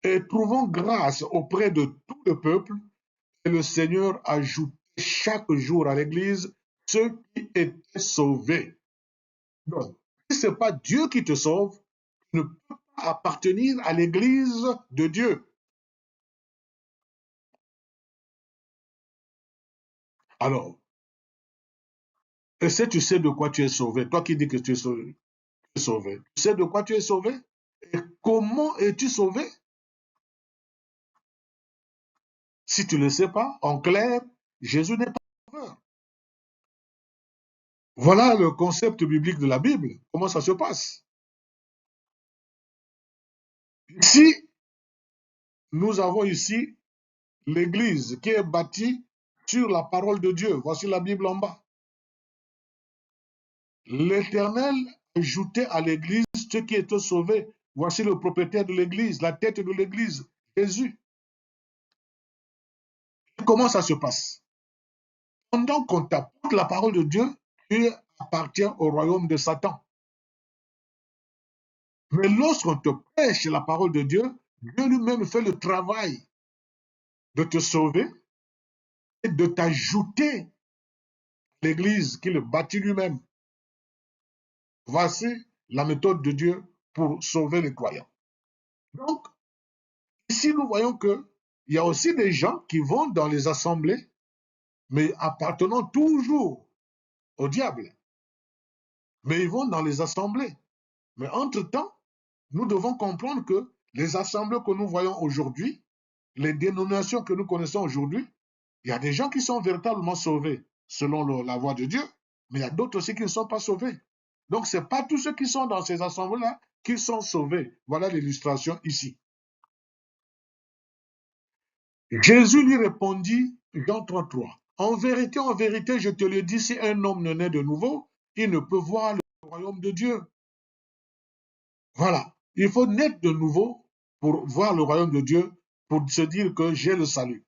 et trouvons grâce auprès de tout le peuple, et le Seigneur ajoute chaque jour à l'église ceux qui étaient sauvés. Donc, si ce n'est pas Dieu qui te sauve, tu ne peux pas appartenir à l'église de Dieu. Alors, est-ce que tu sais de quoi tu es sauvé? Toi qui dis que tu es sauvé, tu sais de quoi tu es sauvé? Et comment es-tu sauvé? Si tu ne le sais pas, en clair, Jésus n'est pas sauveur. Voilà le concept biblique de la Bible. Comment ça se passe? Ici, nous avons ici l'Église qui est bâtie sur la parole de Dieu. Voici la Bible en bas. L'Éternel ajoutait à l'Église ceux qui étaient sauvés. Voici le propriétaire de l'Église, la tête de l'Église, Jésus. Comment ça se passe? Pendant qu'on t'apporte la parole de Dieu, tu appartiens au royaume de Satan. Mais lorsqu'on te prêche la parole de Dieu, Dieu lui-même fait le travail de te sauver et de t'ajouter à l'Église qu'il bâtit lui-même. Voici la méthode de Dieu pour sauver les croyants. Donc, ici, nous voyons qu'il y a aussi des gens qui vont dans les assemblées, mais appartenant toujours au diable. Mais ils vont dans les assemblées. Mais entre-temps, nous devons comprendre que les assemblées que nous voyons aujourd'hui, les dénominations que nous connaissons aujourd'hui, il y a des gens qui sont véritablement sauvés selon la voie de Dieu, mais il y a d'autres aussi qui ne sont pas sauvés. Donc, ce n'est pas tous ceux qui sont dans ces assemblées-là qui sont sauvés. Voilà l'illustration ici. Jésus lui répondit, Jean 33, en vérité, je te le dis, si un homme ne naît de nouveau, il ne peut voir le royaume de Dieu. Voilà. Il faut naître de nouveau pour voir le royaume de Dieu, pour se dire que j'ai le salut.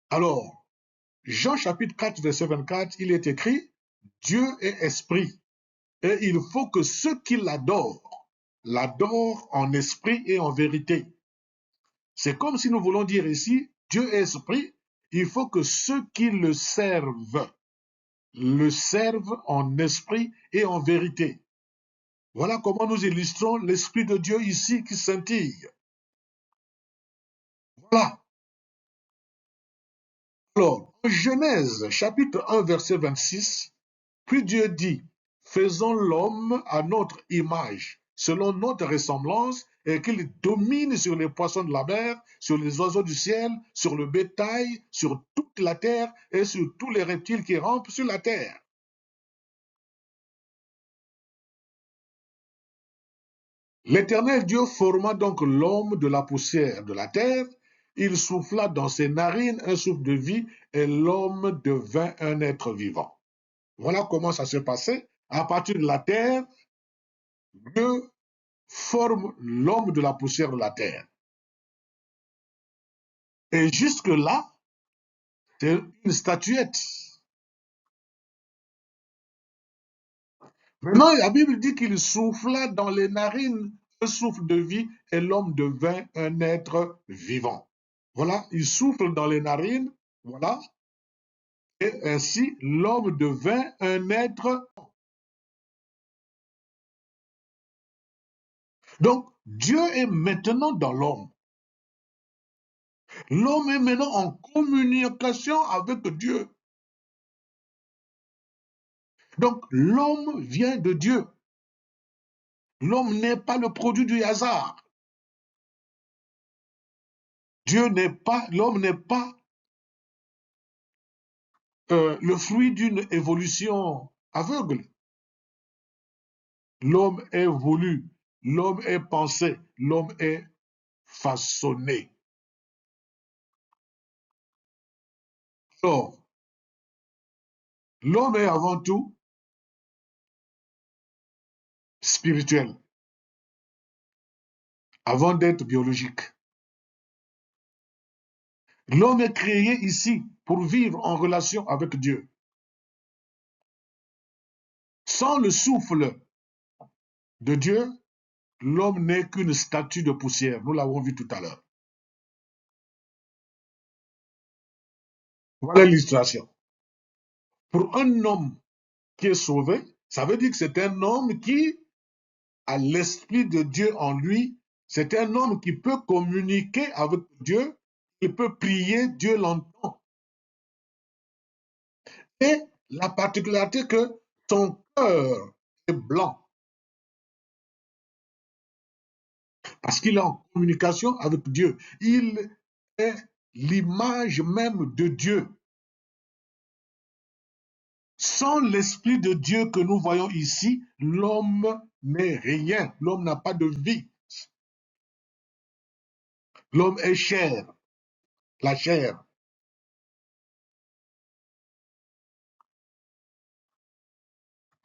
Alors, Jean chapitre 4, verset 24, il est écrit, Dieu est esprit, et il faut que ceux qui l'adorent en esprit et en vérité. C'est comme si nous voulons dire ici, Dieu est esprit, il faut que ceux qui le servent en esprit et en vérité. Voilà comment nous illustrons l'Esprit de Dieu ici qui scintille. Voilà. Alors, en Genèse chapitre 1, verset 26, puis Dieu dit, faisons l'homme à notre image, selon notre ressemblance, et qu'il domine sur les poissons de la mer, sur les oiseaux du ciel, sur le bétail, sur toute la terre et sur tous les reptiles qui rampent sur la terre. L'Éternel Dieu forma donc l'homme de la poussière de la terre, il souffla dans ses narines un souffle de vie, et l'homme devint un être vivant. Voilà comment ça s'est passé. À partir de la terre, Dieu forme l'homme de la poussière de la terre. Et jusque-là, c'est une statuette. Maintenant, la Bible dit qu'il souffla dans les narines un souffle de vie et l'homme devint un être vivant. Voilà, il souffle dans les narines, voilà, et ainsi l'homme devint un être. Donc, Dieu est maintenant dans l'homme. L'homme est maintenant en communication avec Dieu. Donc, l'homme vient de Dieu. L'homme n'est pas le produit du hasard. l'homme n'est pas le fruit d'une évolution aveugle. L'homme est voulu, l'homme est pensé, l'homme est façonné. Alors, l'homme est avant tout spirituel, avant d'être biologique. L'homme est créé ici pour vivre en relation avec Dieu. Sans le souffle de Dieu, l'homme n'est qu'une statue de poussière. Nous l'avons vu tout à l'heure. Voilà l'illustration. Pour un homme qui est sauvé, ça veut dire que c'est un homme qui a l'Esprit de Dieu en lui. C'est un homme qui peut communiquer avec Dieu, il peut prier, Dieu l'entend. Et la particularité que son cœur est blanc, parce qu'il est en communication avec Dieu. Il est l'image même de Dieu. Sans l'Esprit de Dieu que nous voyons ici, l'homme n'est rien. L'homme n'a pas de vie. L'homme est chair, la chair.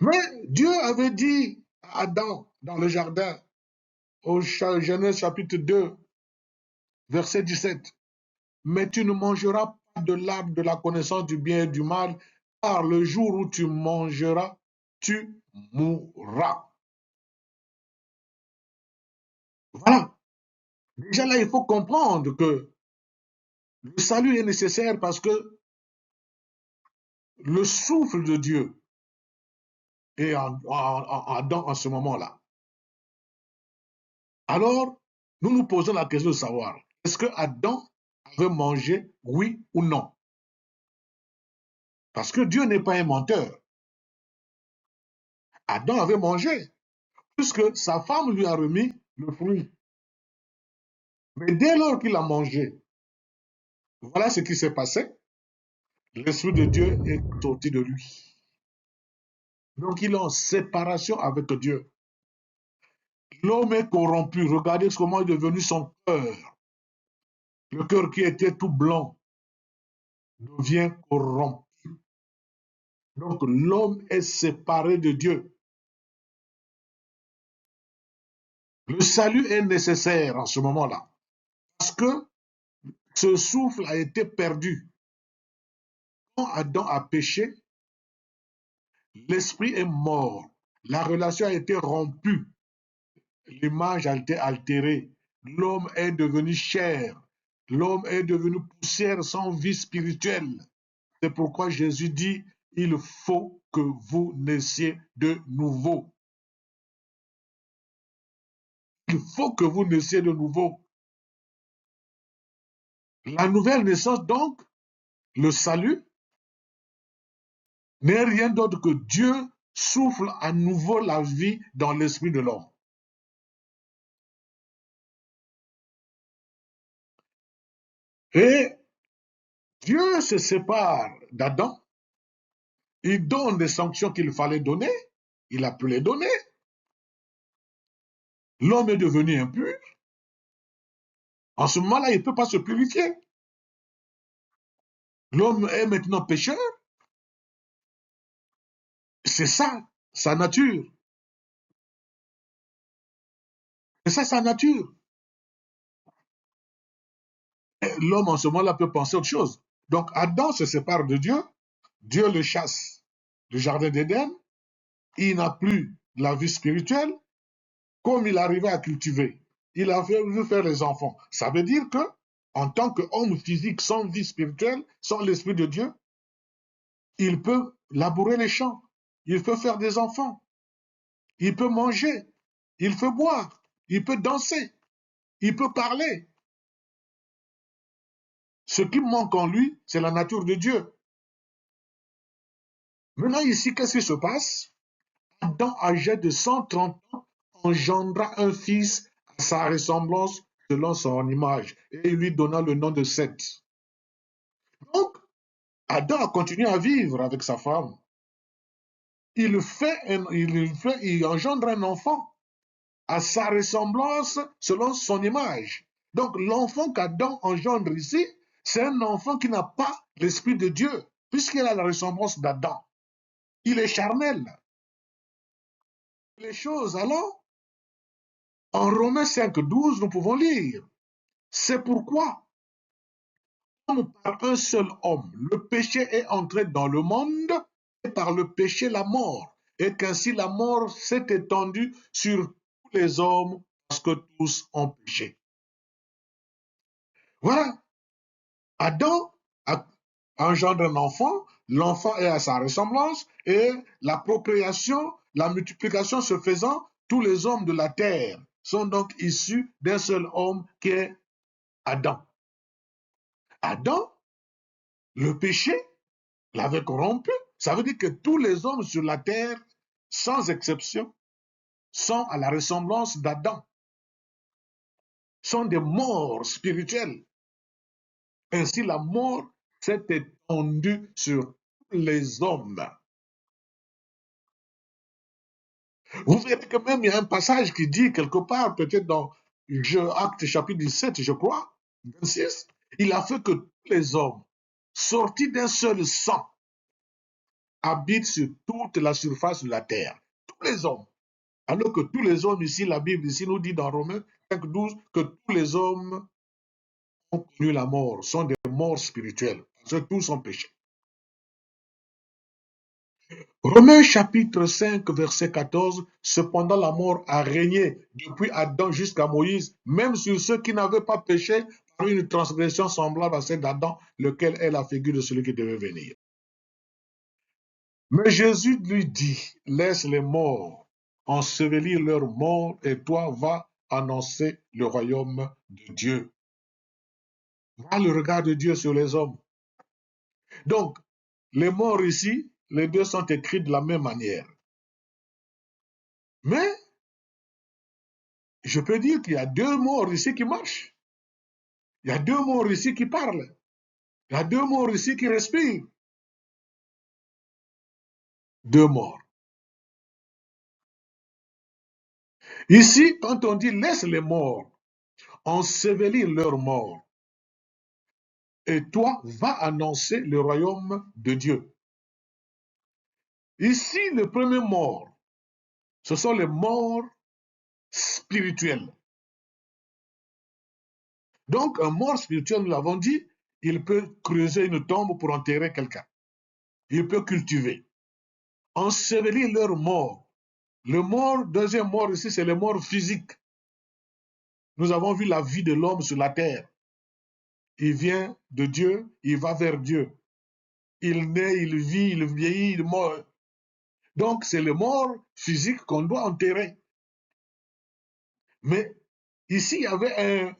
Mais Dieu avait dit à Adam dans le jardin, au Genèse chapitre 2, verset 17, mais tu ne mangeras pas de l'arbre de la connaissance du bien et du mal, car le jour où tu mangeras, tu mourras. Voilà. Déjà là, il faut comprendre que le salut est nécessaire parce que le souffle de Dieu est en Adam en ce moment-là. Alors, nous nous posons la question de savoir, est-ce que Adam avait mangé, oui ou non? Parce que Dieu n'est pas un menteur. Adam avait mangé, puisque sa femme lui a remis le fruit. Mais dès lors qu'il a mangé, voilà ce qui s'est passé. L'Esprit de Dieu est sorti de lui. Donc il est en séparation avec Dieu. L'homme est corrompu. Regardez comment est devenu son cœur. Le cœur qui était tout blanc devient corrompu. Donc l'homme est séparé de Dieu. Le salut est nécessaire en ce moment-là. Parce que ce souffle a été perdu. Quand Adam a péché, l'esprit est mort. La relation a été rompue. L'image a été altérée. L'homme est devenu chair. L'homme est devenu poussière sans vie spirituelle. C'est pourquoi Jésus dit, il faut que vous naissiez de nouveau. Il faut que vous naissiez de nouveau. La nouvelle naissance, donc, le salut, n'est rien d'autre que Dieu souffle à nouveau la vie dans l'esprit de l'homme. Et Dieu se sépare d'Adam, il donne des sanctions qu'il fallait donner, il a pu les donner. L'homme est devenu impur. En ce moment-là, il ne peut pas se purifier. L'homme est maintenant pécheur. C'est ça, sa nature. C'est ça, sa nature. L'homme, en ce moment-là, peut penser autre chose. Donc, Adam se sépare de Dieu. Dieu le chasse du jardin d'Éden. Il n'a plus la vie spirituelle comme il arrivait à cultiver. Il a voulu faire les enfants. Ça veut dire que, en tant qu'homme physique sans vie spirituelle, sans l'Esprit de Dieu, il peut labourer les champs. Il peut faire des enfants. Il peut manger. Il peut boire. Il peut danser. Il peut parler. Ce qui manque en lui, c'est la nature de Dieu. Maintenant, ici, qu'est-ce qui se passe? Adam, âgé de 130 ans, engendra un fils à sa ressemblance selon son image, et il lui donna le nom de Seth. Donc, Adam a continué à vivre avec sa femme. Il engendre un enfant à sa ressemblance selon son image. Donc, l'enfant qu'Adam engendre ici, c'est un enfant qui n'a pas l'Esprit de Dieu, puisqu'il a la ressemblance d'Adam. Il est charnel. Les choses, alors, en Romains 5,12, nous pouvons lire. C'est pourquoi, comme par un seul homme, le péché est entré dans le monde, et par le péché la mort, et qu'ainsi la mort s'est étendue sur tous les hommes, parce que tous ont péché. Voilà, Adam engendre un enfant, l'enfant est à sa ressemblance, et la procréation, la multiplication se faisant, tous les hommes de la terre sont donc issus d'un seul homme qui est Adam. Adam, le péché l'avait corrompu. Ça veut dire que tous les hommes sur la terre, sans exception, sont à la ressemblance d'Adam, sont des morts spirituels. Ainsi, la mort s'est étendue sur les hommes. Vous verrez que même il y a un passage qui dit quelque part, peut-être dans Acte chapitre 17, je crois, 26, il a fait que tous les hommes, sortis d'un seul sang, habitent sur toute la surface de la terre. Tous les hommes. Alors que tous les hommes ici, la Bible ici nous dit dans Romains 5,12 que tous les hommes ont connu la mort, sont des morts spirituelles, parce que tous ont péché. Romains chapitre 5, verset 14, cependant la mort a régné depuis Adam jusqu'à Moïse, même sur ceux qui n'avaient pas péché par une transgression semblable à celle d'Adam, lequel est la figure de celui qui devait venir. Mais Jésus lui dit, laisse les morts ensevelir leurs morts et toi va annoncer le royaume de Dieu. Voilà le regard de Dieu sur les hommes. Donc, les morts ici, les deux sont écrits de la même manière. Mais je peux dire qu'il y a deux morts ici qui marchent. Il y a deux morts ici qui parlent. Il y a deux morts ici qui respirent. Deux morts. Ici, quand on dit laisse les morts ensevelir leurs morts, et toi va annoncer le royaume de Dieu. Ici, le premier mort, ce sont les morts spirituels. Donc, un mort spirituel, nous l'avons dit, il peut creuser une tombe pour enterrer quelqu'un. Il peut cultiver. Ensevelir leur mort. Le mort, deuxième mort ici, c'est le mort physique. Nous avons vu la vie de l'homme sur la terre. Il vient de Dieu, il va vers Dieu. Il naît, il vit, il vieillit, il meurt. Donc, c'est le mort physique qu'on doit enterrer. Mais ici, il y avait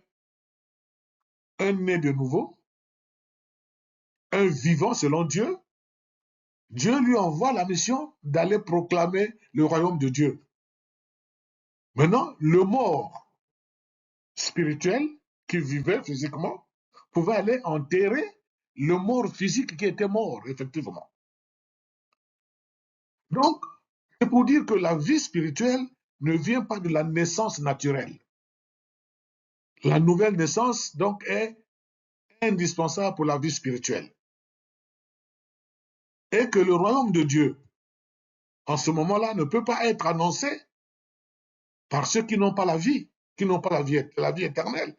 un né de nouveau, un vivant selon Dieu. Dieu lui envoie la mission d'aller proclamer le royaume de Dieu. Maintenant, le mort spirituel qui vivait physiquement pouvait aller enterrer le mort physique qui était mort, effectivement. Donc, c'est pour dire que la vie spirituelle ne vient pas de la naissance naturelle. La nouvelle naissance, donc, est indispensable pour la vie spirituelle. Et que le royaume de Dieu, en ce moment-là, ne peut pas être annoncé par ceux qui n'ont pas la vie, qui n'ont pas la vie éternelle.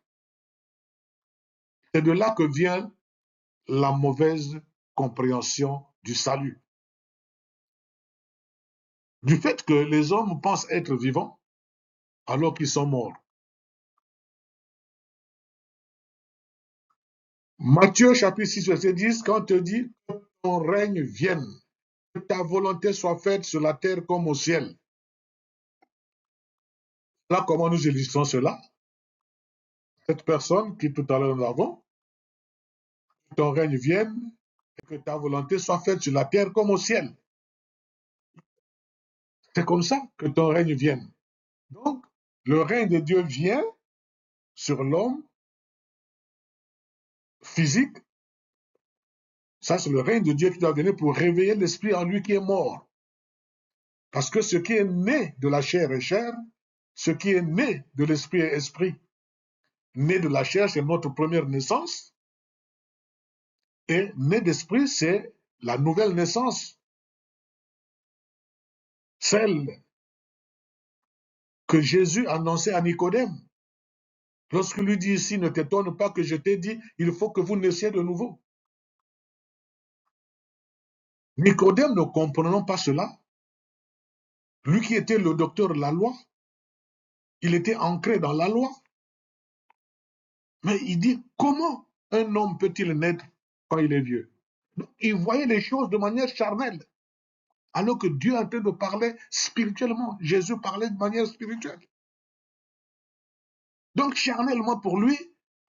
C'est de là que vient la mauvaise compréhension du salut. Du fait que les hommes pensent être vivants alors qu'ils sont morts. Matthieu chapitre 6, verset 10, quand on te dit que ton règne vienne, que ta volonté soit faite sur la terre comme au ciel. Là, comment nous illustrons cela? Cette personne qui tout à l'heure nous avons, que ton règne vienne et que ta volonté soit faite sur la terre comme au ciel. C'est comme ça que ton règne vienne. Donc, le règne de Dieu vient sur l'homme physique. Ça, c'est le règne de Dieu qui doit venir pour réveiller l'esprit en lui qui est mort. Parce que ce qui est né de la chair est chair, ce qui est né de l'esprit est esprit. Né de la chair, c'est notre première naissance, et né d'esprit, c'est la nouvelle naissance, celle que Jésus annonçait à Nicodème. Lorsqu'il lui dit ici, ne t'étonne pas que je t'ai dit, il faut que vous naissiez de nouveau. Nicodème ne comprenant pas cela, lui qui était le docteur de la loi, il était ancré dans la loi, mais il dit, comment un homme peut-il naître quand il est vieux? Donc, il voyait les choses de manière charnelle, alors que Dieu est en train de parler spirituellement. Jésus parlait de manière spirituelle. Donc, charnellement pour lui,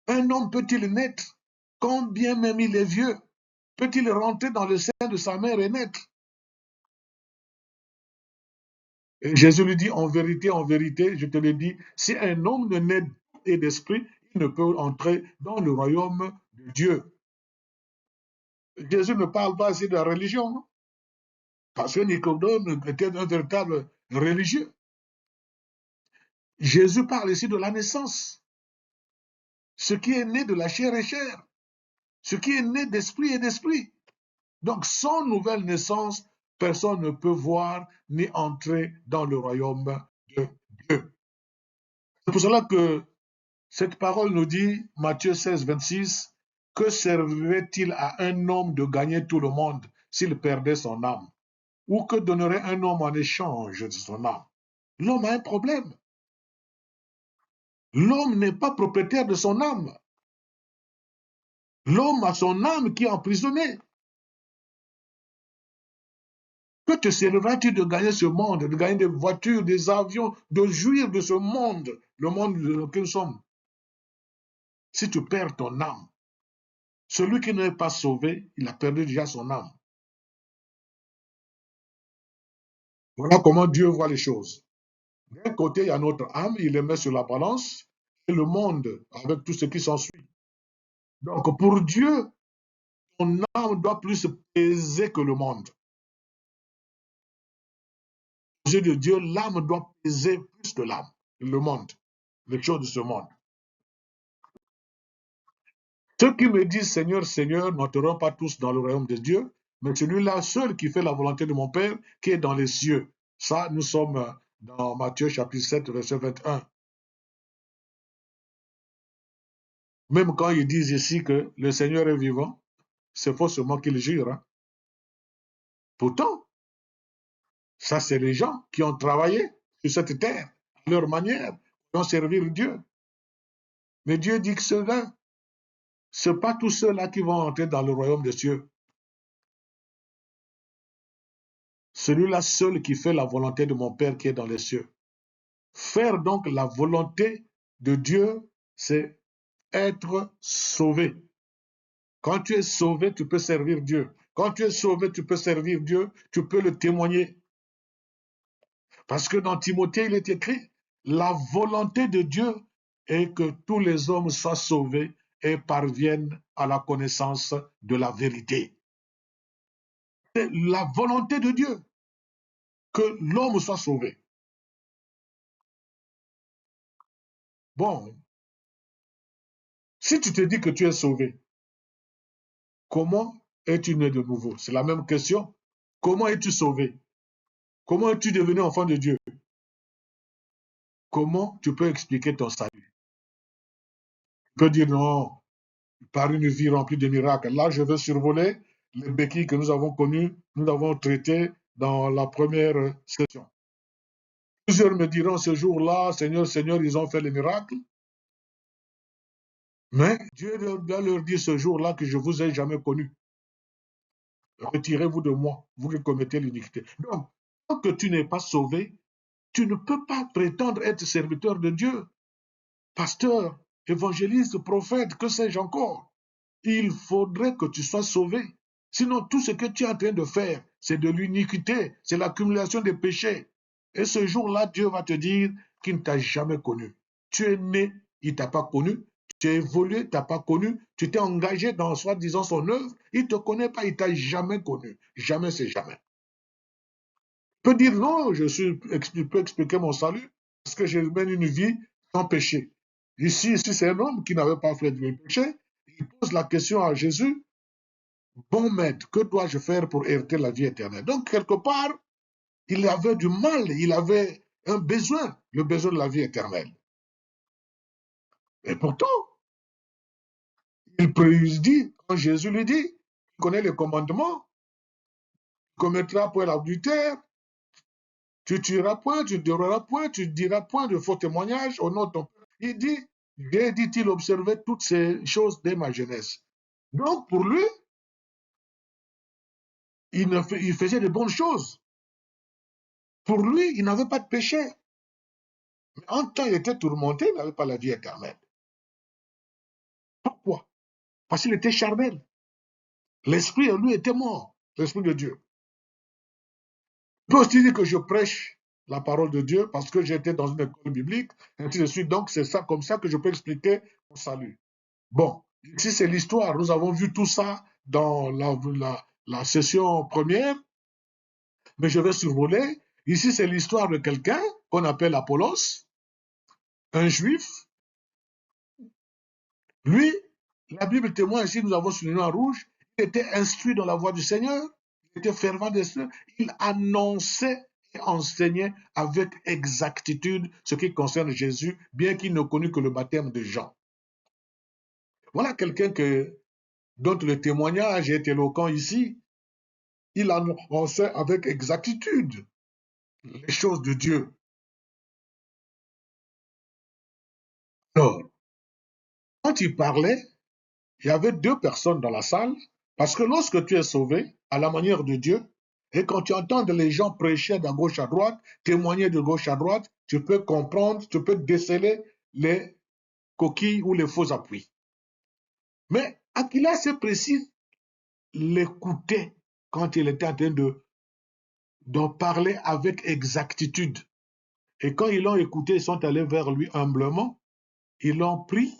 un homme peut-il naître quand bien même il est vieux? Peut-il rentrer dans le sein de sa mère et naître? Et Jésus lui dit, en vérité, je te le dis, si un homme ne naît et d'esprit, il ne peut entrer dans le royaume de Dieu. Jésus ne parle pas ici de la religion, parce que Nicodème était un véritable religieux. Jésus parle ici de la naissance. Ce qui est né de la chair est chair. Ce qui est né d'esprit est d'esprit. Donc, sans nouvelle naissance, personne ne peut voir ni entrer dans le royaume de Dieu. C'est pour cela que cette parole nous dit, Matthieu 16, 26, que servirait-il à un homme de gagner tout le monde s'il perdait son âme? Ou que donnerait un homme en échange de son âme? L'homme a un problème. L'homme n'est pas propriétaire de son âme. L'homme a son âme qui est emprisonnée. Que te serviras-tu de gagner ce monde, de gagner des voitures, des avions, de jouir de ce monde, le monde dans lequel nous sommes, si tu perds ton âme? Celui qui n'est pas sauvé, il a perdu déjà son âme. Voilà comment Dieu voit les choses. D'un côté, il y a notre âme, il les met sur la balance, et le monde, avec tout ce qui s'ensuit. Donc pour Dieu, ton âme doit plus peser que le monde. Aux yeux de Dieu, l'âme doit peser plus que l'âme, le monde, les choses de ce monde. Ceux qui me disent Seigneur, Seigneur n'entreront pas tous dans le royaume de Dieu, mais celui-là seul qui fait la volonté de mon Père qui est dans les cieux. Ça, nous sommes dans Matthieu chapitre 7, verset 21. Même quand ils disent ici que le Seigneur est vivant, c'est faussement qu'ils jurent. Hein. Pourtant, ça, c'est les gens qui ont travaillé sur cette terre, à leur manière, qui ont servi Dieu. Mais Dieu dit que ceux-là, ce n'est pas tous ceux-là qui vont entrer dans le royaume des cieux. Celui-là seul qui fait la volonté de mon Père qui est dans les cieux. Faire donc la volonté de Dieu, c'est être sauvé. Quand tu es sauvé, tu peux servir Dieu. Quand tu es sauvé, tu peux servir Dieu, tu peux le témoigner. Parce que dans Timothée, il est écrit, la volonté de Dieu est que tous les hommes soient sauvés et parviennent à la connaissance de la vérité. C'est la volonté de Dieu que l'homme soit sauvé. Bon, si tu te dis que tu es sauvé, comment es-tu né de nouveau? C'est la même question. Comment es-tu sauvé? Comment es-tu devenu enfant de Dieu? Comment tu peux expliquer ton salut? Tu peux dire non, par une vie remplie de miracles. Là, je veux survoler les béquilles que nous avons connues, nous avons traitées dans la première session. Plusieurs me diront ce jour-là, Seigneur, Seigneur, ils ont fait les miracles. Mais Dieu doit leur dire ce jour-là que je ne vous ai jamais connu. Retirez-vous de moi, vous qui commettez l'iniquité. Donc, tant que tu n'es pas sauvé, tu ne peux pas prétendre être serviteur de Dieu. Pasteur, évangéliste, prophète, que sais-je encore? Il faudrait que tu sois sauvé. Sinon, tout ce que tu es en train de faire, c'est de l'iniquité, c'est l'accumulation des péchés. Et ce jour-là, Dieu va te dire qu'il ne t'a jamais connu. Tu es né il ne t'a pas connu. Tu as évolué, tu n'as pas connu. Tu t'es engagé dans soi-disant son œuvre. Il ne te connaît pas, il ne t'a jamais connu. Jamais, c'est jamais. Il peut dire non, je peux expliquer mon salut parce que je mène une vie sans péché. Ici, c'est un homme qui n'avait pas fait de péché. Il pose la question à Jésus, bon maître, que dois-je faire pour hériter la vie éternelle? Donc, quelque part, il avait du mal, il avait un besoin, le besoin de la vie éternelle. Et pourtant, il dit, quand Jésus lui dit, il connaît les commandements, tu commettras point l'adultère, tu tueras point, tu ne dérogeras point, tu ne diras point de faux témoignages au nom de ton père. Il dit, j'ai, dit-il, observé toutes ces choses dès ma jeunesse. Donc, pour lui, il faisait de bonnes choses. Pour lui, il n'avait pas de péché. Mais en temps, il était tourmenté, il n'avait pas la vie éternelle. Pourquoi? Parce qu'il était charnel. L'esprit en lui était mort, l'esprit de Dieu. Je peux aussi dire que je prêche la parole de Dieu parce que j'étais dans une école biblique, ainsi de suite. Donc, c'est ça, comme ça que je peux expliquer mon salut. Bon, ici, c'est l'histoire. Nous avons vu tout ça dans la session première, mais je vais survoler. Ici, c'est l'histoire de quelqu'un qu'on appelle Apollos, un juif. Lui, la Bible témoigne ici, nous avons souligné en rouge, il était instruit dans la voie du Seigneur, il était fervent d'esprit, il annonçait et enseignait avec exactitude ce qui concerne Jésus, bien qu'il ne connût que le baptême de Jean. Voilà quelqu'un dont le témoignage est éloquent ici. Il annonçait avec exactitude les choses de Dieu. Alors, quand il parlait, il y avait deux personnes dans la salle, parce que lorsque tu es sauvé, à la manière de Dieu, et quand tu entends les gens prêcher de gauche à droite, témoigner de gauche à droite, tu peux comprendre, tu peux déceler les coquilles ou les faux appuis. Mais Aquila, c'est précis, l'écoutait quand il était en train d'en parler avec exactitude. Et quand ils l'ont écouté, ils sont allés vers lui humblement, ils l'ont pris,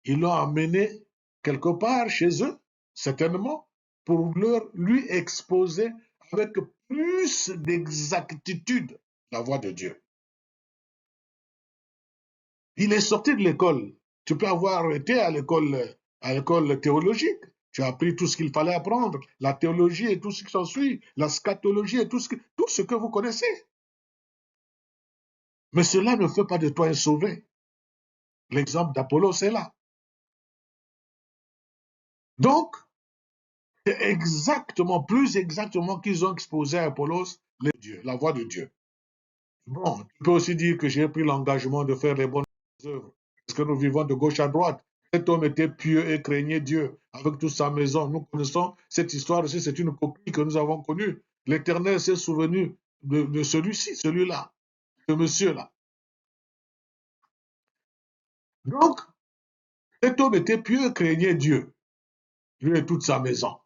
ils l'ont amené quelque part chez eux, certainement, pour lui exposer avec plus d'exactitude la voix de Dieu. Il est sorti de l'école. Tu peux avoir été à l'école théologique. Tu as appris tout ce qu'il fallait apprendre, la théologie et tout ce qui s'ensuit, la scatologie et tout ce que vous connaissez. Mais cela ne fait pas de toi un sauvé. L'exemple d'Apollos est là. Donc, c'est exactement, plus exactement qu'ils ont exposé à Apollos la voix de Dieu. Bon, tu peux aussi dire que j'ai pris l'engagement de faire les bonnes œuvres, parce que nous vivons de gauche à droite. Cet homme était pieux et craignait Dieu avec toute sa maison. Nous connaissons cette histoire aussi, c'est une copie que nous avons connue. L'Éternel s'est souvenu de celui-ci, celui-là, de monsieur-là. Donc, cet homme était pieux et craignait Dieu, lui et toute sa maison.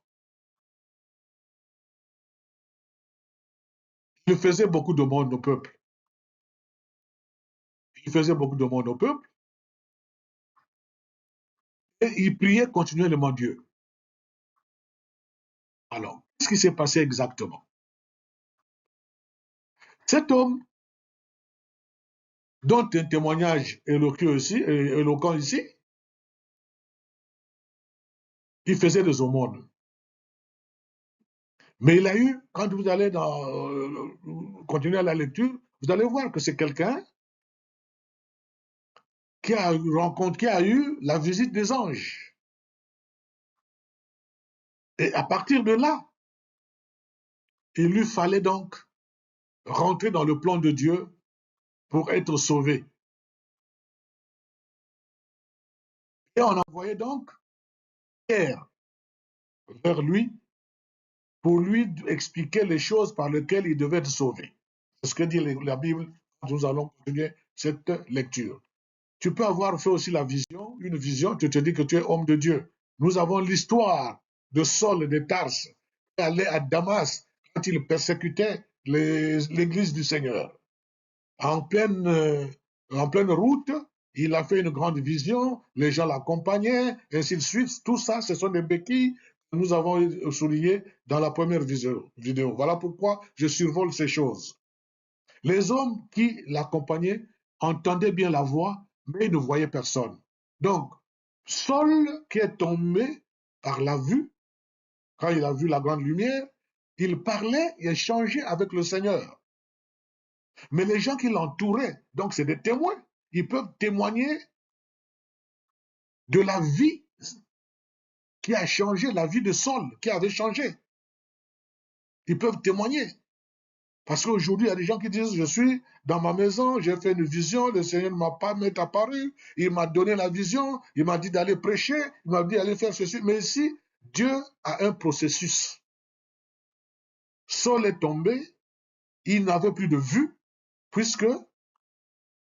Il faisait beaucoup de monde au peuple. Il faisait beaucoup de monde au peuple. Et il priait continuellement Dieu. Alors, qu'est-ce qui s'est passé exactement? Cet homme, dont un témoignage éloquent ici, il faisait des aumônes. Mais il a eu, quand vous allez continuer à la lecture, vous allez voir que c'est quelqu'un qui a eu la visite des anges. Et à partir de là, il lui fallait donc rentrer dans le plan de Dieu pour être sauvé. Et on envoyait donc Pierre vers lui pour lui expliquer les choses par lesquelles il devait être sauvé. C'est ce que dit la Bible quand nous allons continuer cette lecture. Tu peux avoir fait aussi une vision, tu te dis que tu es homme de Dieu. Nous avons l'histoire de Saul de Tarse qui allait à Damas quand il persécutait l'église du Seigneur. En pleine route, il a fait une grande vision, les gens l'accompagnaient, ainsi de suite. Tout ça, ce sont des béquilles que nous avons soulignées dans la première vidéo. Voilà pourquoi je survole ces choses. Les hommes qui l'accompagnaient entendaient bien la voix, mais ils ne voyaient personne. Donc, Saul, qui est tombé par la vue, quand il a vu la grande lumière, il parlait et échangeait avec le Seigneur. Mais les gens qui l'entouraient, donc c'est des témoins, ils peuvent témoigner de la vie qui a changé, la vie de Saul, qui avait changé. Ils peuvent témoigner. Parce qu'aujourd'hui, il y a des gens qui disent, je suis dans ma maison, j'ai fait une vision, le Seigneur ne m'a pas apparu, il m'a donné la vision, il m'a dit d'aller prêcher, il m'a dit d'aller faire ceci. Mais ici, Dieu a un processus. Saul est tombé, il n'avait plus de vue, puisque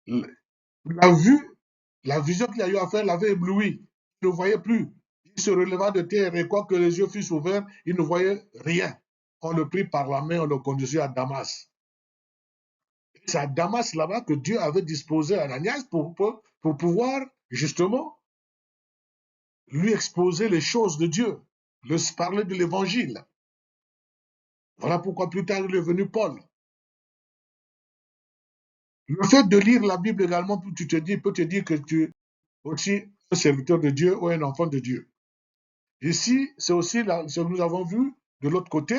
la vue, la vision qu'il a eu à faire l'avait ébloui. Il ne voyait plus. Il se releva de terre et quoique les yeux fussent ouverts, il ne voyait rien. On le prit par la main, on le conduisit à Damas. C'est à Damas là-bas que Dieu avait disposé Ananias pour pouvoir justement lui exposer les choses de Dieu, lui parler de l'évangile. Voilà pourquoi plus tard il est venu Paul. Le fait de lire la Bible également peut te dire que tu es aussi un serviteur de Dieu ou un enfant de Dieu. Ici, c'est aussi ce que nous avons vu de l'autre côté,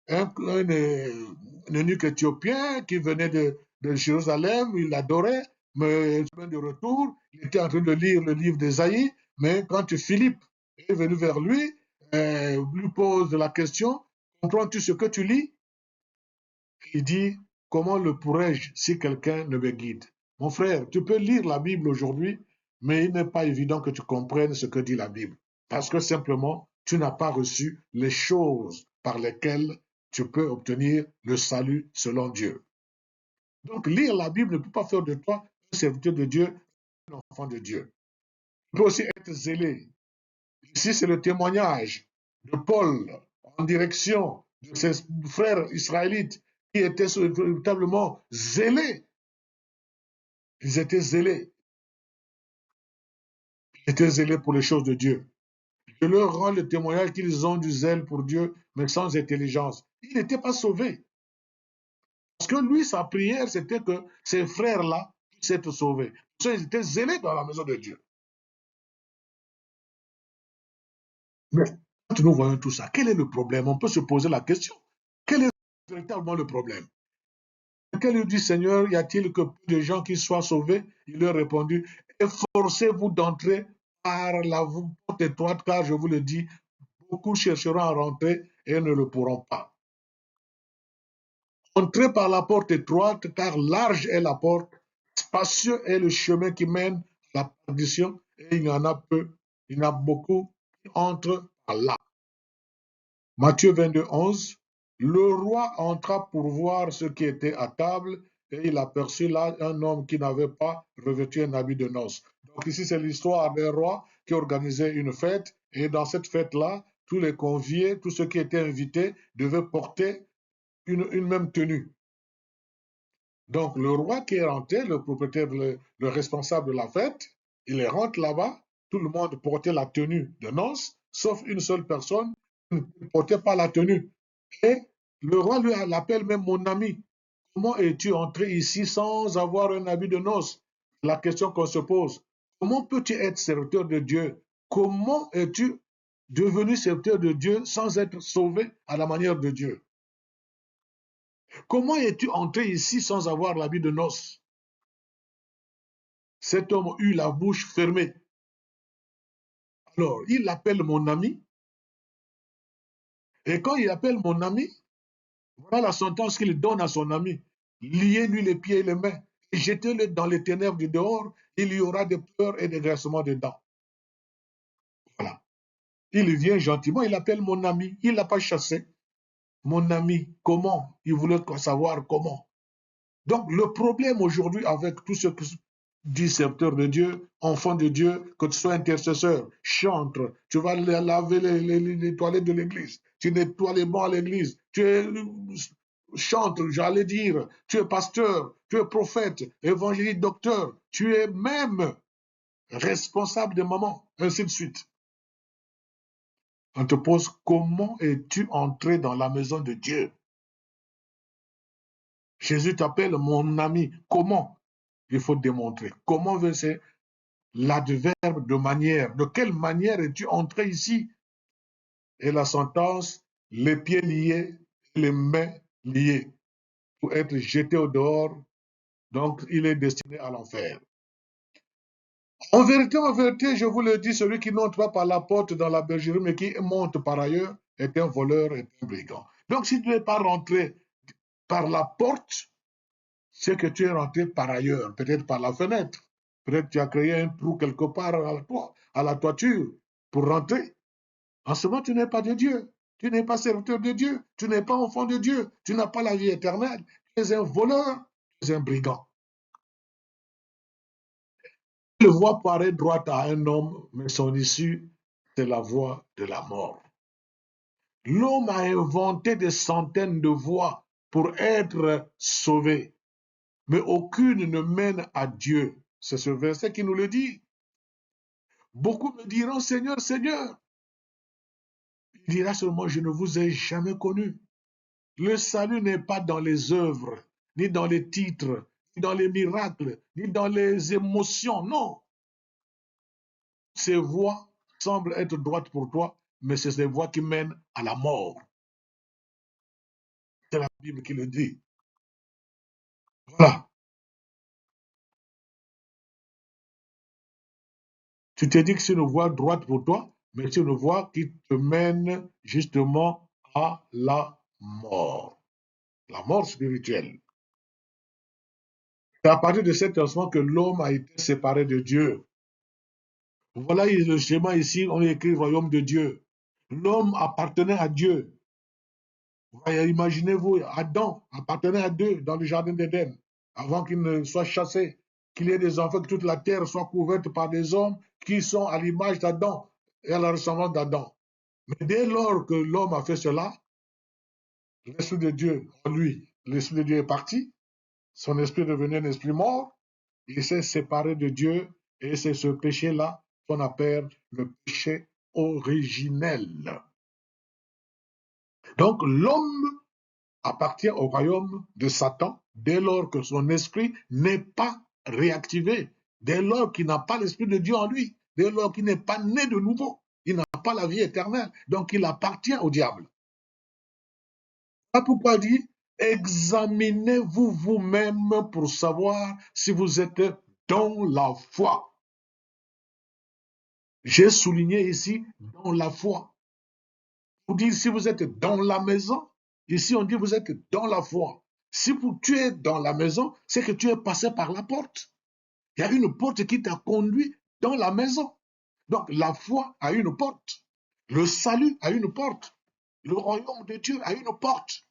un eunuque éthiopien qui venait de Jérusalem, il adorait, mais de retour, il était en train de lire le livre d'Ésaïe, mais quand Philippe est venu vers lui, lui pose la question, comprends-tu ce que tu lis? Il dit, comment le pourrais-je si quelqu'un ne me guide? Mon frère, tu peux lire la Bible aujourd'hui, mais il n'est pas évident que tu comprennes ce que dit la Bible. Parce que simplement, tu n'as pas reçu les choses par lesquelles tu peux obtenir le salut selon Dieu. Donc, lire la Bible ne peut pas faire de toi un serviteur de Dieu, un enfant de Dieu. Tu peux aussi être zélé. Ici, c'est le témoignage de Paul en direction de ses frères israélites qui étaient véritablement zélés. Ils étaient zélés. Ils étaient zélés pour les choses de Dieu. Je leur rends le témoignage qu'ils ont du zèle pour Dieu, mais sans intelligence. Ils n'étaient pas sauvés. Parce que lui, sa prière, c'était que ces frères-là puissent être sauvés. Parce qu'ils étaient zélés dans la maison de Dieu. Mais quand nous voyons tout ça, quel est le problème? On peut se poser la question. Quel est véritablement le problème? Quand il dit, Seigneur, y a-t-il que peu de gens qui soient sauvés? Il leur a répondu, efforcez-vous d'entrer par la porte étroite, car je vous le dis, beaucoup chercheront à rentrer et ne le pourront pas. Entrez par la porte étroite, car large est la porte, spacieux est le chemin qui mène à la perdition, et il y en a peu, il y en a beaucoup qui entrent par là. Matthieu 22, 11. Le roi entra pour voir ce qui était à table, et il aperçut là un homme qui n'avait pas revêtu un habit de noces. Donc ici, c'est l'histoire d'un roi qui organisait une fête, et dans cette fête-là, tous les conviés, tous ceux qui étaient invités, devaient porter une même tenue. Donc le roi qui est rentré, le propriétaire, le responsable de la fête, il rentre là-bas, tout le monde portait la tenue de noces, sauf une seule personne qui ne portait pas la tenue. Et le roi lui l'appelle même mon ami. Comment es-tu entré ici sans avoir un habit de noces? La question qu'on se pose. Comment peux-tu être serviteur de Dieu? Comment es-tu devenu serviteur de Dieu sans être sauvé à la manière de Dieu? Comment es-tu entré ici sans avoir l'habit de noces? Cet homme eut la bouche fermée. Alors, il l'appelle mon ami. Et quand il appelle mon ami, voilà la sentence qu'il donne à son ami. Liez-lui les pieds et les mains et jetez-le dans les ténèbres du dehors. Il y aura des pleurs et des grincements de dents. Voilà. Il vient gentiment, il appelle mon ami. Il ne l'a pas chassé. Mon ami, comment? Il voulait savoir comment. Donc, le problème aujourd'hui avec tout ce que dit serviteur de Dieu, enfant de Dieu, que tu sois intercesseur, chantre, tu vas laver les toilettes de l'église, tu nettoies les bancs à l'église, tu es chantes, j'allais dire, tu es pasteur, tu es prophète, évangéliste, docteur, tu es même responsable des mamans, ainsi de suite. On te pose comment es-tu entré dans la maison de Dieu? Jésus t'appelle mon ami. Comment? Il faut démontrer. Comment c'est l'adverbe de manière. De quelle manière es-tu entré ici? Et la sentence, les pieds liés, les mains liées, pour être jeté au dehors. Donc, il est destiné à l'enfer. En vérité, je vous le dis, celui qui n'entre pas par la porte dans la bergerie, mais qui monte par ailleurs, est un voleur et un brigand. Donc, si tu n'es pas rentré par la porte, c'est que tu es rentré par ailleurs, peut-être par la fenêtre. Peut-être tu as créé un trou quelque part à la toiture pour rentrer. En ce moment, tu n'es pas de Dieu. Tu n'es pas serviteur de Dieu. Tu n'es pas enfant de Dieu. Tu n'as pas la vie éternelle. Tu es un voleur. Tu es un brigand. La voie paraît droite à un homme, mais son issue, c'est la voie de la mort. L'homme a inventé des centaines de voies pour être sauvé, mais aucune ne mène à Dieu. C'est ce verset qui nous le dit. Beaucoup me diront, Seigneur, Seigneur. Il dira seulement, je ne vous ai jamais connu. Le salut n'est pas dans les œuvres, ni dans les titres, ni dans les miracles, ni dans les émotions. Non. Ces voies semblent être droites pour toi, mais c'est ces voies qui mènent à la mort. C'est la Bible qui le dit. Voilà. Tu te dis que c'est une voie droite pour toi, mais c'est une voie qui te mène justement à la mort. La mort spirituelle. C'est à partir de cet instant que l'homme a été séparé de Dieu. Voilà le schéma ici, on écrit royaume de Dieu. L'homme appartenait à Dieu. Imaginez-vous, Adam appartenait à Dieu dans le jardin d'Éden, avant qu'il ne soit chassé, qu'il y ait des enfants, que toute la terre soit couverte par des hommes qui sont à l'image d'Adam et à la ressemblance d'Adam. Mais dès lors que l'homme a fait cela, l'Esprit de Dieu, en lui, l'Esprit de Dieu est parti, son esprit est devenu un esprit mort, il s'est séparé de Dieu et c'est ce péché-là qu'on appelle le péché originel. Donc l'homme appartient au royaume de Satan dès lors que son esprit n'est pas réactivé, dès lors qu'il n'a pas l'esprit de Dieu en lui, dès lors qu'il n'est pas né de nouveau, il n'a pas la vie éternelle, donc il appartient au diable. C'est pourquoi il dit, examinez-vous vous-même pour savoir si vous êtes dans la foi. J'ai souligné ici dans la foi. Pour dire si vous êtes dans la maison, ici on dit vous êtes dans la foi. Si tu es dans la maison, c'est que tu es passé par la porte. Il y a une porte qui t'a conduit dans la maison. Donc la foi a une porte. Le salut a une porte. Le royaume de Dieu a une porte.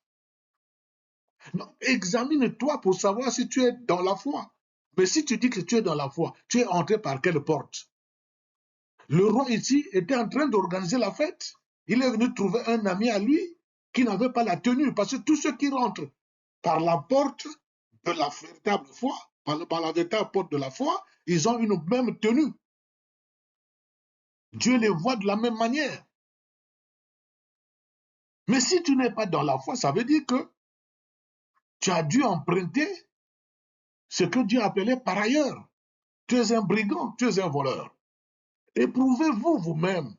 Donc examine-toi pour savoir si tu es dans la foi. Mais si tu dis que tu es dans la foi, tu es entré par quelle porte? Le roi ici était en train d'organiser la fête. Il est venu trouver un ami à lui qui n'avait pas la tenue. Parce que tous ceux qui rentrent par la porte de la véritable foi, par la véritable porte de la foi, ils ont une même tenue. Dieu les voit de la même manière. Mais si tu n'es pas dans la foi, ça veut dire que tu as dû emprunter ce que Dieu appelait par ailleurs. Tu es un brigand, tu es un voleur. Éprouvez-vous vous-même.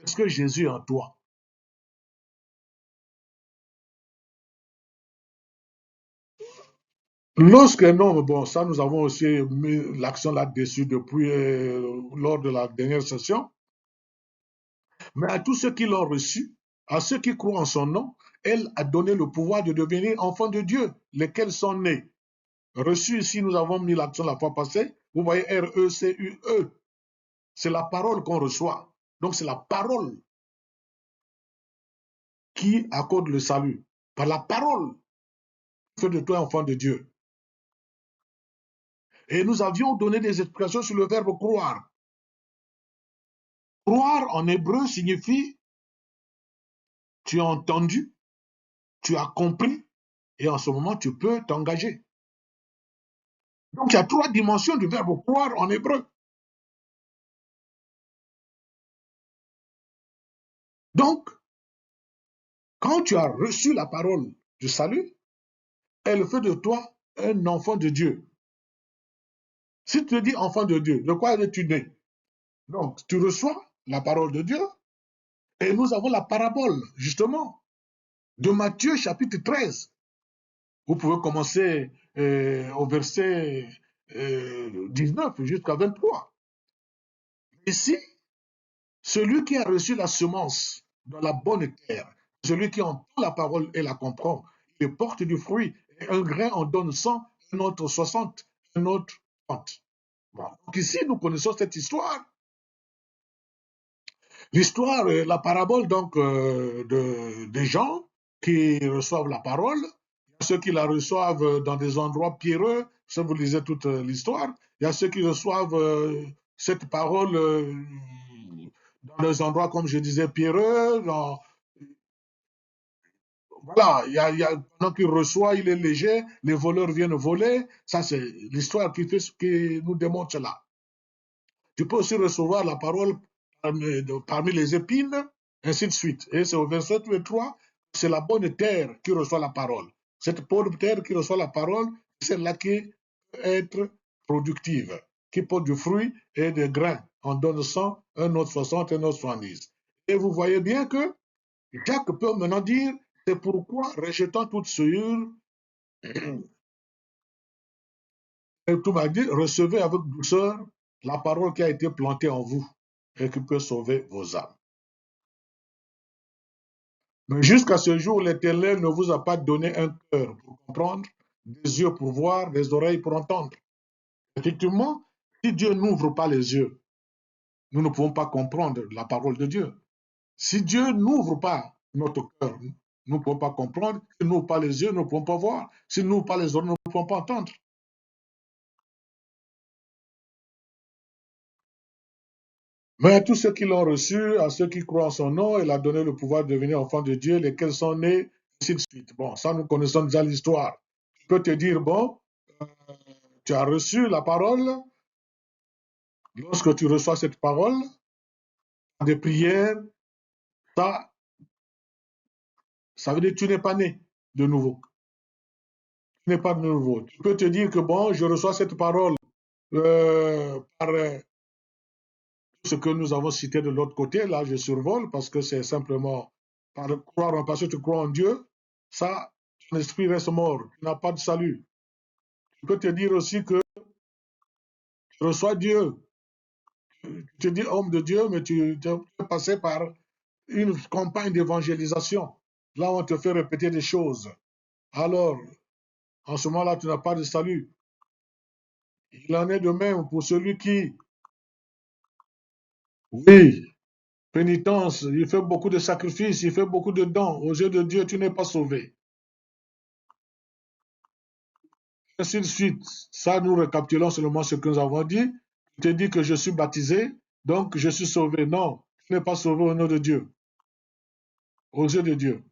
Est-ce que Jésus est en toi? Lorsqu'un homme, bon, ça nous avons aussi mis l'accent là-dessus depuis lors de la dernière session, mais à tous ceux qui l'ont reçu, à ceux qui croient en son nom, elle a donné le pouvoir de devenir enfants de Dieu, lesquels sont nés. Reçu ici, nous avons mis l'accent la fois passée, vous voyez R-E-C-U-E, c'est la parole qu'on reçoit. Donc c'est la parole qui accorde le salut. Par la parole, fais de toi enfant de Dieu. Et nous avions donné des explications sur le verbe croire. Croire en hébreu signifie tu as entendu, tu as compris et en ce moment, tu peux t'engager. Donc, il y a 3 dimensions du verbe croire en hébreu. Donc, quand tu as reçu la parole du salut, elle fait de toi un enfant de Dieu. Si tu te dis enfant de Dieu, de quoi es-tu né? Donc, tu reçois la parole de Dieu et nous avons la parabole, justement, de Matthieu chapitre 13. Vous pouvez commencer au verset 19 jusqu'à 23. Ici, celui qui a reçu la semence dans la bonne terre, celui qui entend la parole et la comprend, il porte du fruit. Et un grain en donne 100, un autre 60, un autre 30. Bon. Donc ici, nous connaissons cette histoire. L'histoire, la parabole donc des gens qui reçoivent la parole, il y a ceux qui la reçoivent dans des endroits pierreux, ça vous lisez toute l'histoire, il y a ceux qui reçoivent cette parole dans des endroits, comme je disais, pierreux, voilà, pendant qu'il reçoit, il est léger, les voleurs viennent voler, ça c'est l'histoire qui nous démontre cela. Tu peux aussi recevoir la parole parmi les épines, ainsi de suite. Et c'est au verset 3, c'est la bonne terre qui reçoit la parole. Cette bonne terre qui reçoit la parole, c'est celle-là qui peut être productive, qui porte du fruit et des grains. On donne 100, un autre 60, un autre 70. Et vous voyez bien que Jacques peut maintenant dire, c'est pourquoi, rejetant toute souillure, et tout m'a dit, recevez avec douceur la parole qui a été plantée en vous et qui peut sauver vos âmes. Mais jusqu'à ce jour, l'Éternel ne vous a pas donné un cœur pour comprendre, des yeux pour voir, des oreilles pour entendre. Effectivement, si Dieu n'ouvre pas les yeux, nous ne pouvons pas comprendre la parole de Dieu. Si Dieu n'ouvre pas notre cœur, nous ne pouvons pas comprendre. S'il n'ouvre pas les yeux, nous ne pouvons pas voir. S'il n'ouvre pas les oreilles, nous ne pouvons pas entendre. Mais à tous ceux qui l'ont reçu, à ceux qui croient en son nom, il a donné le pouvoir de devenir enfants de Dieu, lesquels sont nés, ainsi de suite. Bon, ça, nous connaissons déjà l'histoire. Je peux te dire, bon, tu as reçu la parole. Lorsque tu reçois cette parole, des prières, ça, ça veut dire que tu n'es pas né de nouveau. Tu n'es pas de nouveau. Tu peux te dire que, bon, je reçois cette parole par ce que nous avons cité de l'autre côté. Là, je survole parce que c'est simplement par croire, parce que tu crois en Dieu. Ça, ton esprit reste mort. Tu n'as pas de salut. Tu peux te dire aussi que tu reçois Dieu. Tu te dis homme de Dieu, mais tu es passé par une campagne d'évangélisation. Là, on te fait répéter des choses. Alors, en ce moment-là, tu n'as pas de salut. Il en est de même pour celui qui, oui, pénitence, il fait beaucoup de sacrifices, il fait beaucoup de dons. Aux yeux de Dieu, tu n'es pas sauvé. Ainsi de suite. Ça, nous récapitulons seulement ce que nous avons dit. Je te dis que je suis baptisé, donc je suis sauvé. Non, tu n'es pas sauvé au nom de Dieu, aux yeux de Dieu.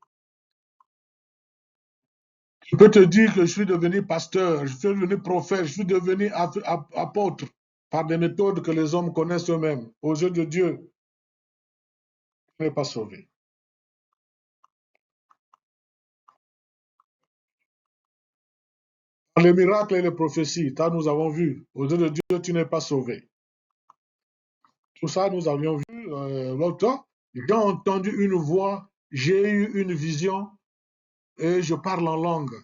Je peux te dire que je suis devenu pasteur, je suis devenu prophète, je suis devenu apôtre par des méthodes que les hommes connaissent eux-mêmes. Aux yeux de Dieu, tu n'es pas sauvé. Par les miracles et les prophéties, ça nous avons vu. Aux yeux de Dieu, tu n'es pas sauvé. Tout ça, nous avions vu l'autre. J'ai entendu une voix, j'ai eu une vision et je parle en langue.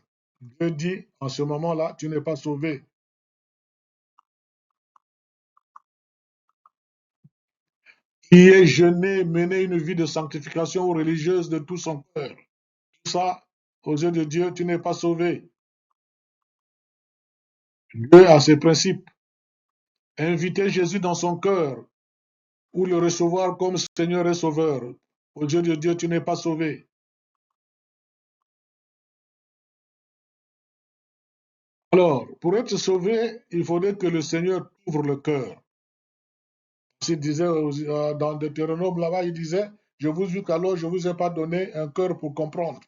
Dieu dit, en ce moment-là, tu n'es pas sauvé. Qui est jeûné, mené une vie de sanctification religieuse de tout son cœur. Tout ça, aux yeux de Dieu, tu n'es pas sauvé. Dieu a ses principes. Inviter Jésus dans son cœur ou le recevoir comme Seigneur et Sauveur. Aux yeux de Dieu, tu n'es pas sauvé. Alors, pour être sauvé, il faudrait que le Seigneur ouvre le cœur. Il disait dans Deutéronome là-bas, il disait, je vous dis qu'alors je ne vous ai pas donné un cœur pour comprendre.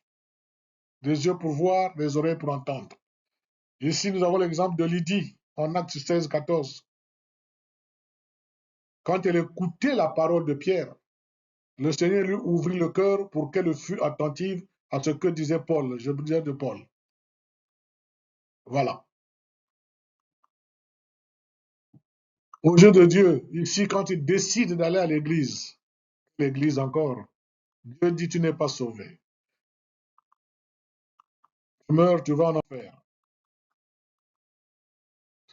des yeux pour voir, des oreilles pour entendre. Ici, nous avons l'exemple de Lydie, en Actes 16, 14. Quand elle écoutait la parole de Pierre, le Seigneur lui ouvrit le cœur pour qu'elle fût attentive à ce que disait Paul. Je veux dire de Paul. Voilà. Au jeu de Dieu, ici, quand il décide d'aller à l'église encore, Dieu dit tu n'es pas sauvé. Tu meurs, tu vas en enfer.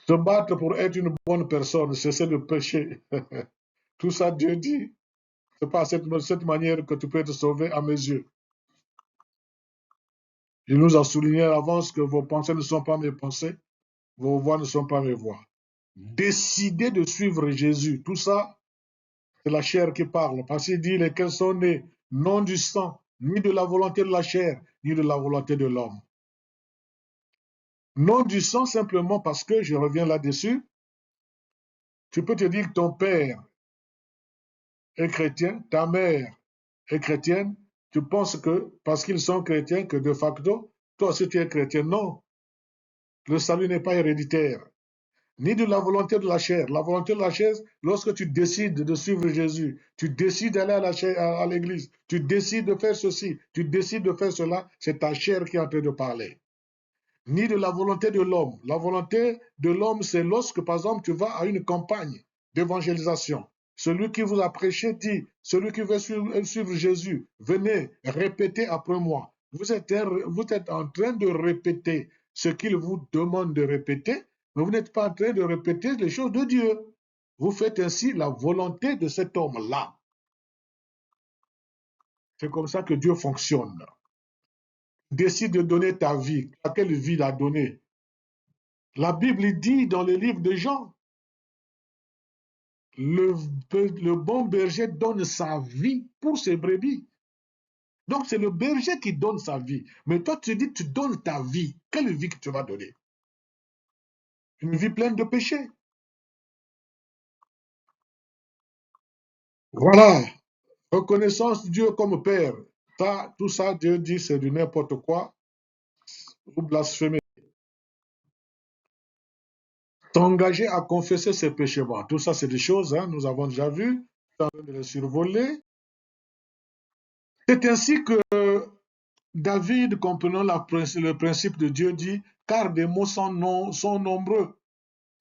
Se battre pour être une bonne personne, cesser le péché. Tout ça, Dieu dit, c'est pas cette manière que tu peux être sauvé à mes yeux. Il nous a souligné à l'avance que vos pensées ne sont pas mes pensées, vos voix ne sont pas mes voix. Décidez de suivre Jésus. Tout ça, c'est la chair qui parle. Parce qu'il dit, lesquels sont nés, non du sang, ni de la volonté de la chair, ni de la volonté de l'homme. Non du sang simplement parce que, je reviens là-dessus, tu peux te dire que ton père est chrétien, ta mère est chrétienne, tu penses que parce qu'ils sont chrétiens, que de facto, toi aussi tu es chrétien. Non, le salut n'est pas héréditaire, ni de la volonté de la chair. La volonté de la chair, lorsque tu décides de suivre Jésus, tu décides d'aller à l'église, tu décides de faire ceci, tu décides de faire cela, c'est ta chair qui est en train de parler. Ni de la volonté de l'homme. La volonté de l'homme, c'est lorsque, par exemple, tu vas à une campagne d'évangélisation. Celui qui vous a prêché dit, celui qui veut suivre Jésus, venez, répétez après moi. Vous êtes en train de répéter ce qu'il vous demande de répéter, mais vous n'êtes pas en train de répéter les choses de Dieu. Vous faites ainsi la volonté de cet homme-là. C'est comme ça que Dieu fonctionne. Décide de donner ta vie. Quelle vie l'a donnée? La Bible dit dans le livre de Jean, le bon berger donne sa vie pour ses brebis. Donc c'est le berger qui donne sa vie. Mais toi tu dis tu donnes ta vie. Quelle vie que tu vas donner? Une vie pleine de péchés. Voilà. Reconnaissance de Dieu comme Père. Ça, tout ça, Dieu dit c'est du n'importe quoi. Vous blasphémez. S'engager à confesser ses péchés. Bon, tout ça, c'est des choses, hein, nous avons déjà vu. Je suis en train de les survoler. C'est ainsi que David, comprenant le principe de Dieu, dit, car des mots sont nombreux,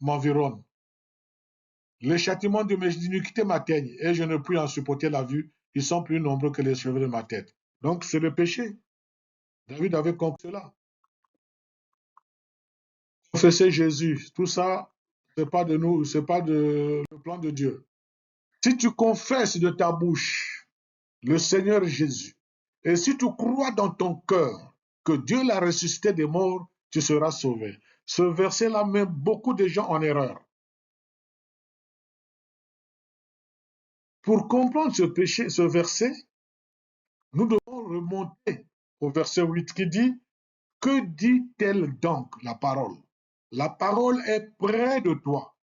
m'environnent. Les châtiments de mes iniquités m'atteignent, et je ne puis en supporter la vue. Ils sont plus nombreux que les cheveux de ma tête. Donc, c'est le péché. David avait compris cela. Confesser Jésus, tout ça, c'est pas de nous, c'est pas le plan de Dieu. Si tu confesses de ta bouche le Seigneur Jésus, et si tu crois dans ton cœur que Dieu l'a ressuscité des morts, tu seras sauvé. Ce verset-là met beaucoup de gens en erreur. Pour comprendre ce verset, nous devons remonter au verset 8 qui dit, que dit-elle donc, la parole? La parole est près de toi,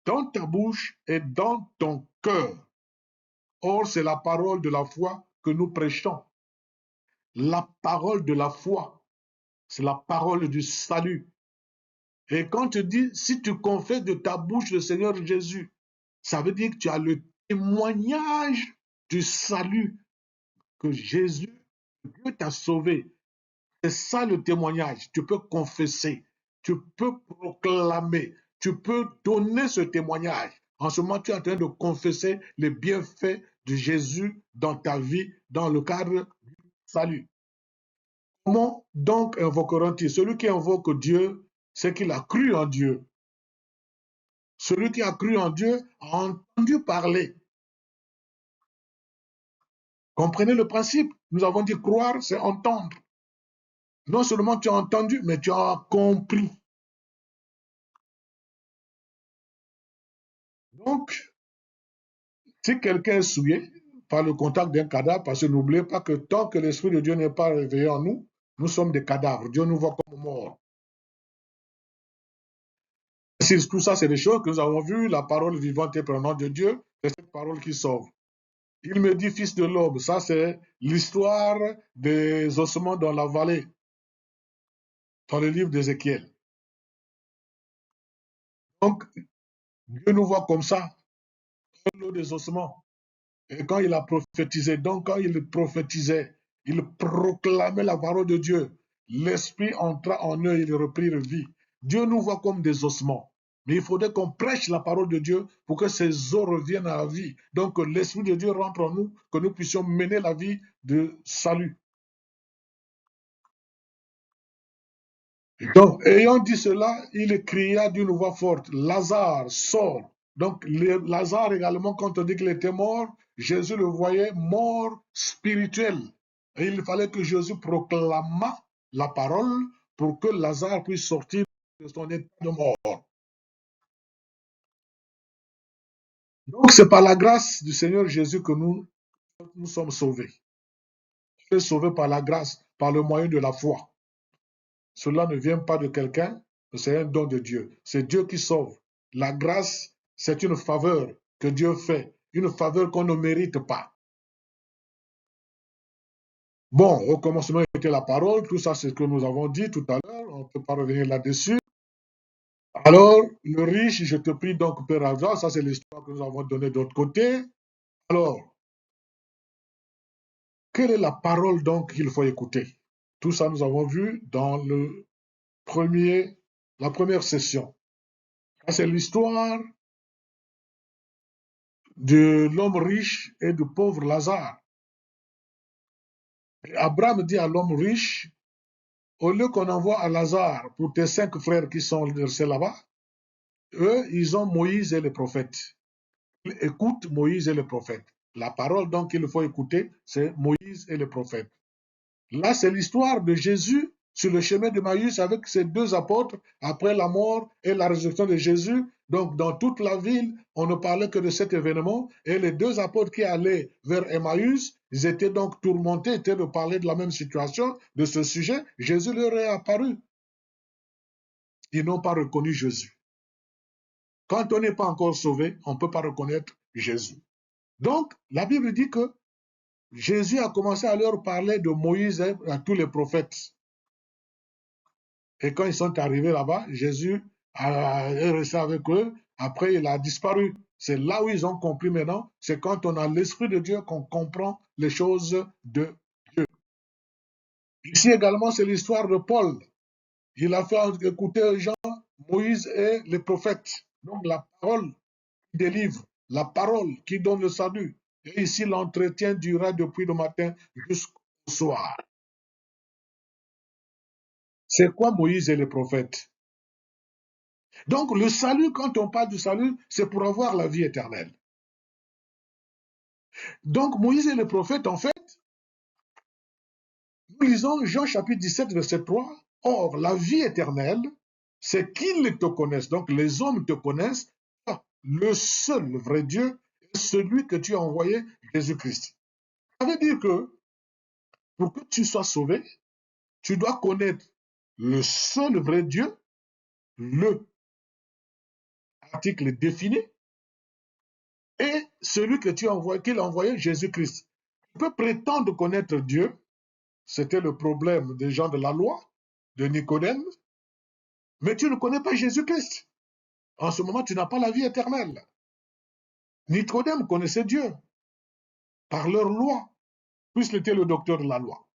dans ta bouche et dans ton cœur. Or, c'est la parole de la foi que nous prêchons. La parole de la foi, c'est la parole du salut. Et quand tu dis, si tu confesses de ta bouche le Seigneur Jésus, ça veut dire que tu as le témoignage du salut, que Jésus, Dieu t'a sauvé. C'est ça le témoignage. Tu peux confesser, tu peux proclamer, tu peux donner ce témoignage. En ce moment, tu es en train de confesser les bienfaits de Jésus dans ta vie, dans le cadre du salut. Comment donc invoqueront-ils? Celui qui invoque Dieu, c'est qu'il a cru en Dieu. Celui qui a cru en Dieu a entendu parler. Comprenez le principe? Nous avons dit croire, c'est entendre. Non seulement tu as entendu, mais tu as compris. Donc, si quelqu'un est souillé par le contact d'un cadavre, parce que n'oubliez pas que tant que l'Esprit de Dieu n'est pas réveillé en nous, nous sommes des cadavres. Dieu nous voit comme morts. Tout ça, c'est des choses que nous avons vues. La parole vivante et prenante de Dieu, c'est cette parole qui sauve. Il me dit, fils de l'homme, ça c'est l'histoire des ossements dans la vallée. dans le livre d'Ézéchiel. Donc, Dieu nous voit comme ça, l'eau des ossements. Et quand il a prophétisé, donc quand il prophétisait, il proclamait la parole de Dieu. L'esprit entra en eux et ils reprirent vie. Dieu nous voit comme des ossements. Mais il faudrait qu'on prêche la parole de Dieu pour que ces os reviennent à la vie. Donc que l'Esprit de Dieu rentre en nous, que nous puissions mener la vie de salut. Donc, ayant dit cela, il cria d'une voix forte, Lazare, sors. Donc, Lazare également, quand on dit qu'il était mort, Jésus le voyait mort spirituel. Et il fallait que Jésus proclamât la parole pour que Lazare puisse sortir de son état de mort. Donc, c'est par la grâce du Seigneur Jésus que nous sommes sauvés. Nous sommes sauvés par la grâce, par le moyen de la foi. Cela ne vient pas de quelqu'un, c'est un don de Dieu. C'est Dieu qui sauve. La grâce, c'est une faveur que Dieu fait, une faveur qu'on ne mérite pas. Bon, au commencement était la parole, tout ça c'est ce que nous avons dit tout à l'heure, on ne peut pas revenir là-dessus. Alors, le riche, je te prie donc, Père Abraham, ça c'est l'histoire que nous avons donnée d'autre côté. Alors, quelle est la parole donc qu'il faut écouter? Tout ça nous avons vu dans la première session. C'est l'histoire de l'homme riche et du pauvre Lazare. Et Abraham dit à l'homme riche, au lieu qu'on envoie à Lazare pour tes 5 frères qui sont restés là-bas, eux, ils ont Moïse et les prophètes. Ils écoutent Moïse et les prophètes. La parole donc qu'il faut écouter, c'est Moïse et les prophètes. Là, c'est l'histoire de Jésus sur le chemin de Maïs avec ses 2 apôtres après la mort et la résurrection de Jésus. Donc, dans toute la ville, on ne parlait que de cet événement. Et les 2 apôtres qui allaient vers Emmaüs, ils étaient donc tourmentés, étaient de parler de la même situation, de ce sujet. Jésus leur est apparu. Ils n'ont pas reconnu Jésus. Quand on n'est pas encore sauvé, on ne peut pas reconnaître Jésus. Donc, la Bible dit que Jésus a commencé à leur parler de Moïse et à tous les prophètes. Et quand ils sont arrivés là-bas, Jésus est resté avec eux. Après, il a disparu. C'est là où ils ont compris maintenant. C'est quand on a l'Esprit de Dieu qu'on comprend les choses de Dieu. Ici également, c'est l'histoire de Paul. Il a fait écouter aux gens Moïse et les prophètes. Donc la parole qui délivre, la parole qui donne le salut. Et ici, l'entretien dura depuis le matin jusqu'au soir. C'est quoi Moïse et les prophètes? Donc le salut, quand on parle du salut, c'est pour avoir la vie éternelle. Donc Moïse et les prophètes, en fait, nous lisons Jean chapitre 17, verset 3. Or, la vie éternelle, c'est qu'ils te connaissent. Donc les hommes te connaissent, le seul vrai Dieu, est celui que tu as envoyé, Jésus-Christ. Ça veut dire que pour que tu sois sauvé, tu dois connaître le seul vrai Dieu, le article défini, et celui que tu as envoyé, qu'il a envoyé, Jésus-Christ. Tu peux prétendre connaître Dieu, c'était le problème des gens de la loi, de Nicodème, mais tu ne connais pas Jésus-Christ. En ce moment, tu n'as pas la vie éternelle. Nicodème connaissait Dieu par leur loi, puisqu'il était le docteur de la loi.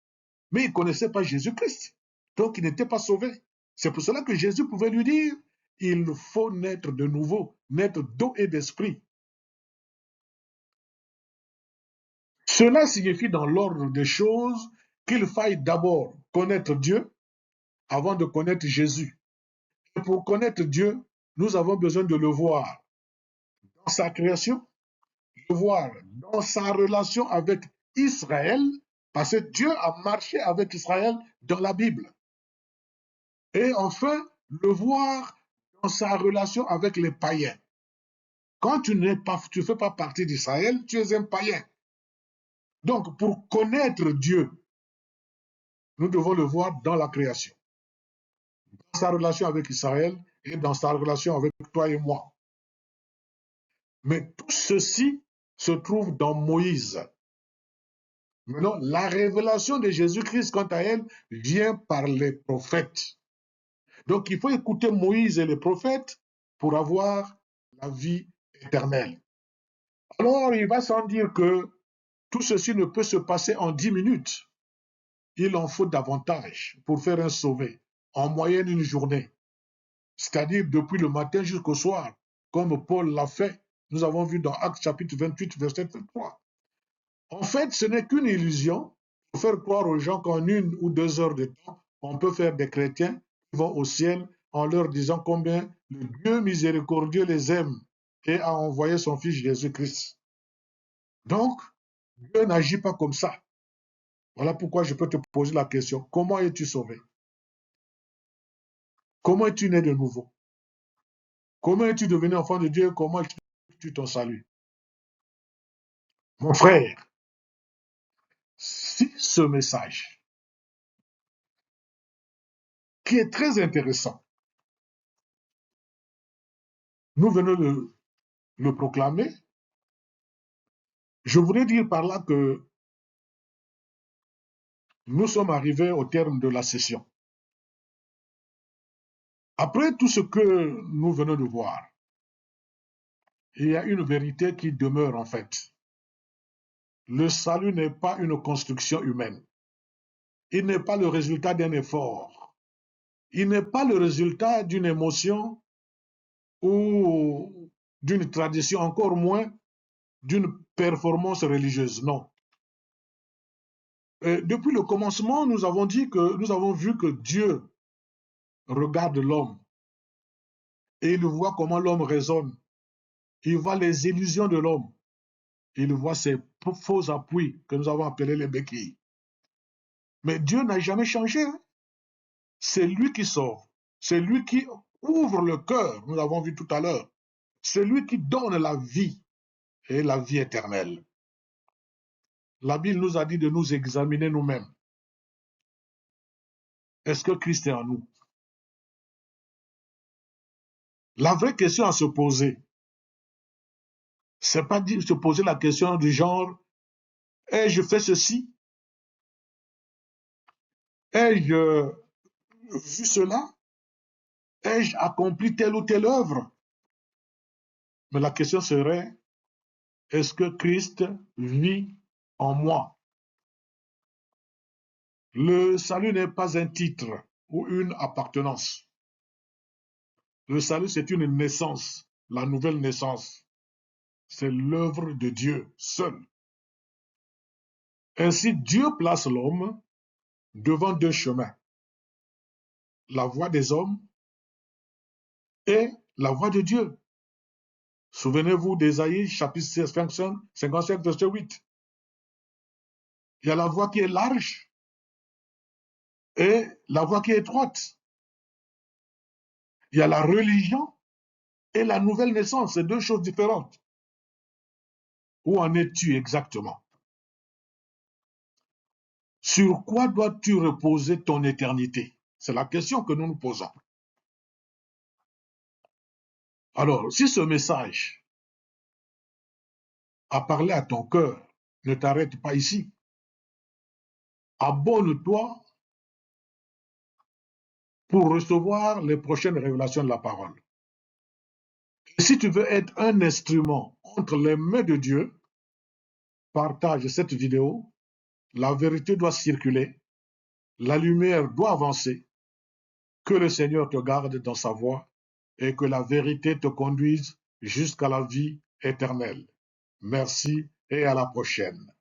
Mais il ne connaissait pas Jésus-Christ, donc il n'était pas sauvé. C'est pour cela que Jésus pouvait lui dire, il faut naître de nouveau, naître d'eau et d'esprit. Cela signifie dans l'ordre des choses qu'il faille d'abord connaître Dieu avant de connaître Jésus. Et pour connaître Dieu, nous avons besoin de le voir dans sa création, le voir dans sa relation avec Israël, parce que Dieu a marché avec Israël dans la Bible. Et enfin, le voir dans sa relation avec les païens. Quand tu ne fais pas partie d'Israël, tu es un païen. Donc, pour connaître Dieu, nous devons le voir dans la création, dans sa relation avec Israël et dans sa relation avec toi et moi. Mais tout ceci se trouve dans Moïse. Maintenant, la révélation de Jésus-Christ, quant à elle, vient par les prophètes. Donc il faut écouter Moïse et les prophètes pour avoir la vie éternelle. Alors il va sans dire que tout ceci ne peut se passer en 10 minutes. Il en faut davantage pour faire un sauvé, en moyenne une journée, c'est-à-dire depuis le matin jusqu'au soir, comme Paul l'a fait. Nous avons vu dans Actes chapitre 28, verset 23. En fait, ce n'est qu'une illusion pour faire croire aux gens qu'en 1 ou 2 heures de temps, on peut faire des chrétiens qui vont au ciel en leur disant combien le Dieu miséricordieux les aime et a envoyé son Fils Jésus-Christ. Donc, Dieu n'agit pas comme ça. Voilà pourquoi je peux te poser la question, comment es-tu sauvé? Comment es-tu né de nouveau? Comment es-tu devenu enfant de Dieu? Comment es-tu ton salut? Mon frère, si ce message, qui est très intéressant, nous venons de le proclamer, je voudrais dire par là que nous sommes arrivés au terme de la session. Après tout ce que nous venons de voir, il y a une vérité qui demeure en fait. Le salut n'est pas une construction humaine. Il n'est pas le résultat d'un effort. Il n'est pas le résultat d'une émotion ou d'une tradition, encore moins d'une performance religieuse. Non. Depuis le commencement, nous avons vu que Dieu regarde l'homme et il voit comment l'homme raisonne. Il voit les illusions de l'homme. Il voit ses faux appuis que nous avons appelés les béquilles. Mais Dieu n'a jamais changé. Hein. C'est lui qui sauve. C'est lui qui ouvre le cœur, nous l'avons vu tout à l'heure. C'est lui qui donne la vie et la vie éternelle. La Bible nous a dit de nous examiner nous-mêmes. Est-ce que Christ est en nous? La vraie question à se poser, c'est pas de se poser la question du genre, ai-je fait ceci? Ai-je vu cela? Ai-je accompli telle ou telle œuvre? Mais la question serait, est-ce que Christ vit en moi? Le salut n'est pas un titre ou une appartenance. Le salut, c'est une naissance, la nouvelle naissance. C'est l'œuvre de Dieu seul. Ainsi, Dieu place l'homme devant 2 chemins, la voie des hommes et la voie de Dieu. Souvenez-vous d'Ésaïe, chapitre 55, verset 8. Il y a la voie qui est large et la voie qui est étroite. Il y a la religion et la nouvelle naissance, c'est 2 choses différentes. Où en es-tu exactement? Sur quoi dois-tu reposer ton éternité? C'est la question que nous nous posons. Alors, si ce message a parlé à ton cœur, ne t'arrête pas ici. Abonne-toi pour recevoir les prochaines révélations de la parole. Et si tu veux être un instrument entre les mains de Dieu, partage cette vidéo. La vérité doit circuler. La lumière doit avancer. Que le Seigneur te garde dans sa voie et que la vérité te conduise jusqu'à la vie éternelle. Merci et à la prochaine.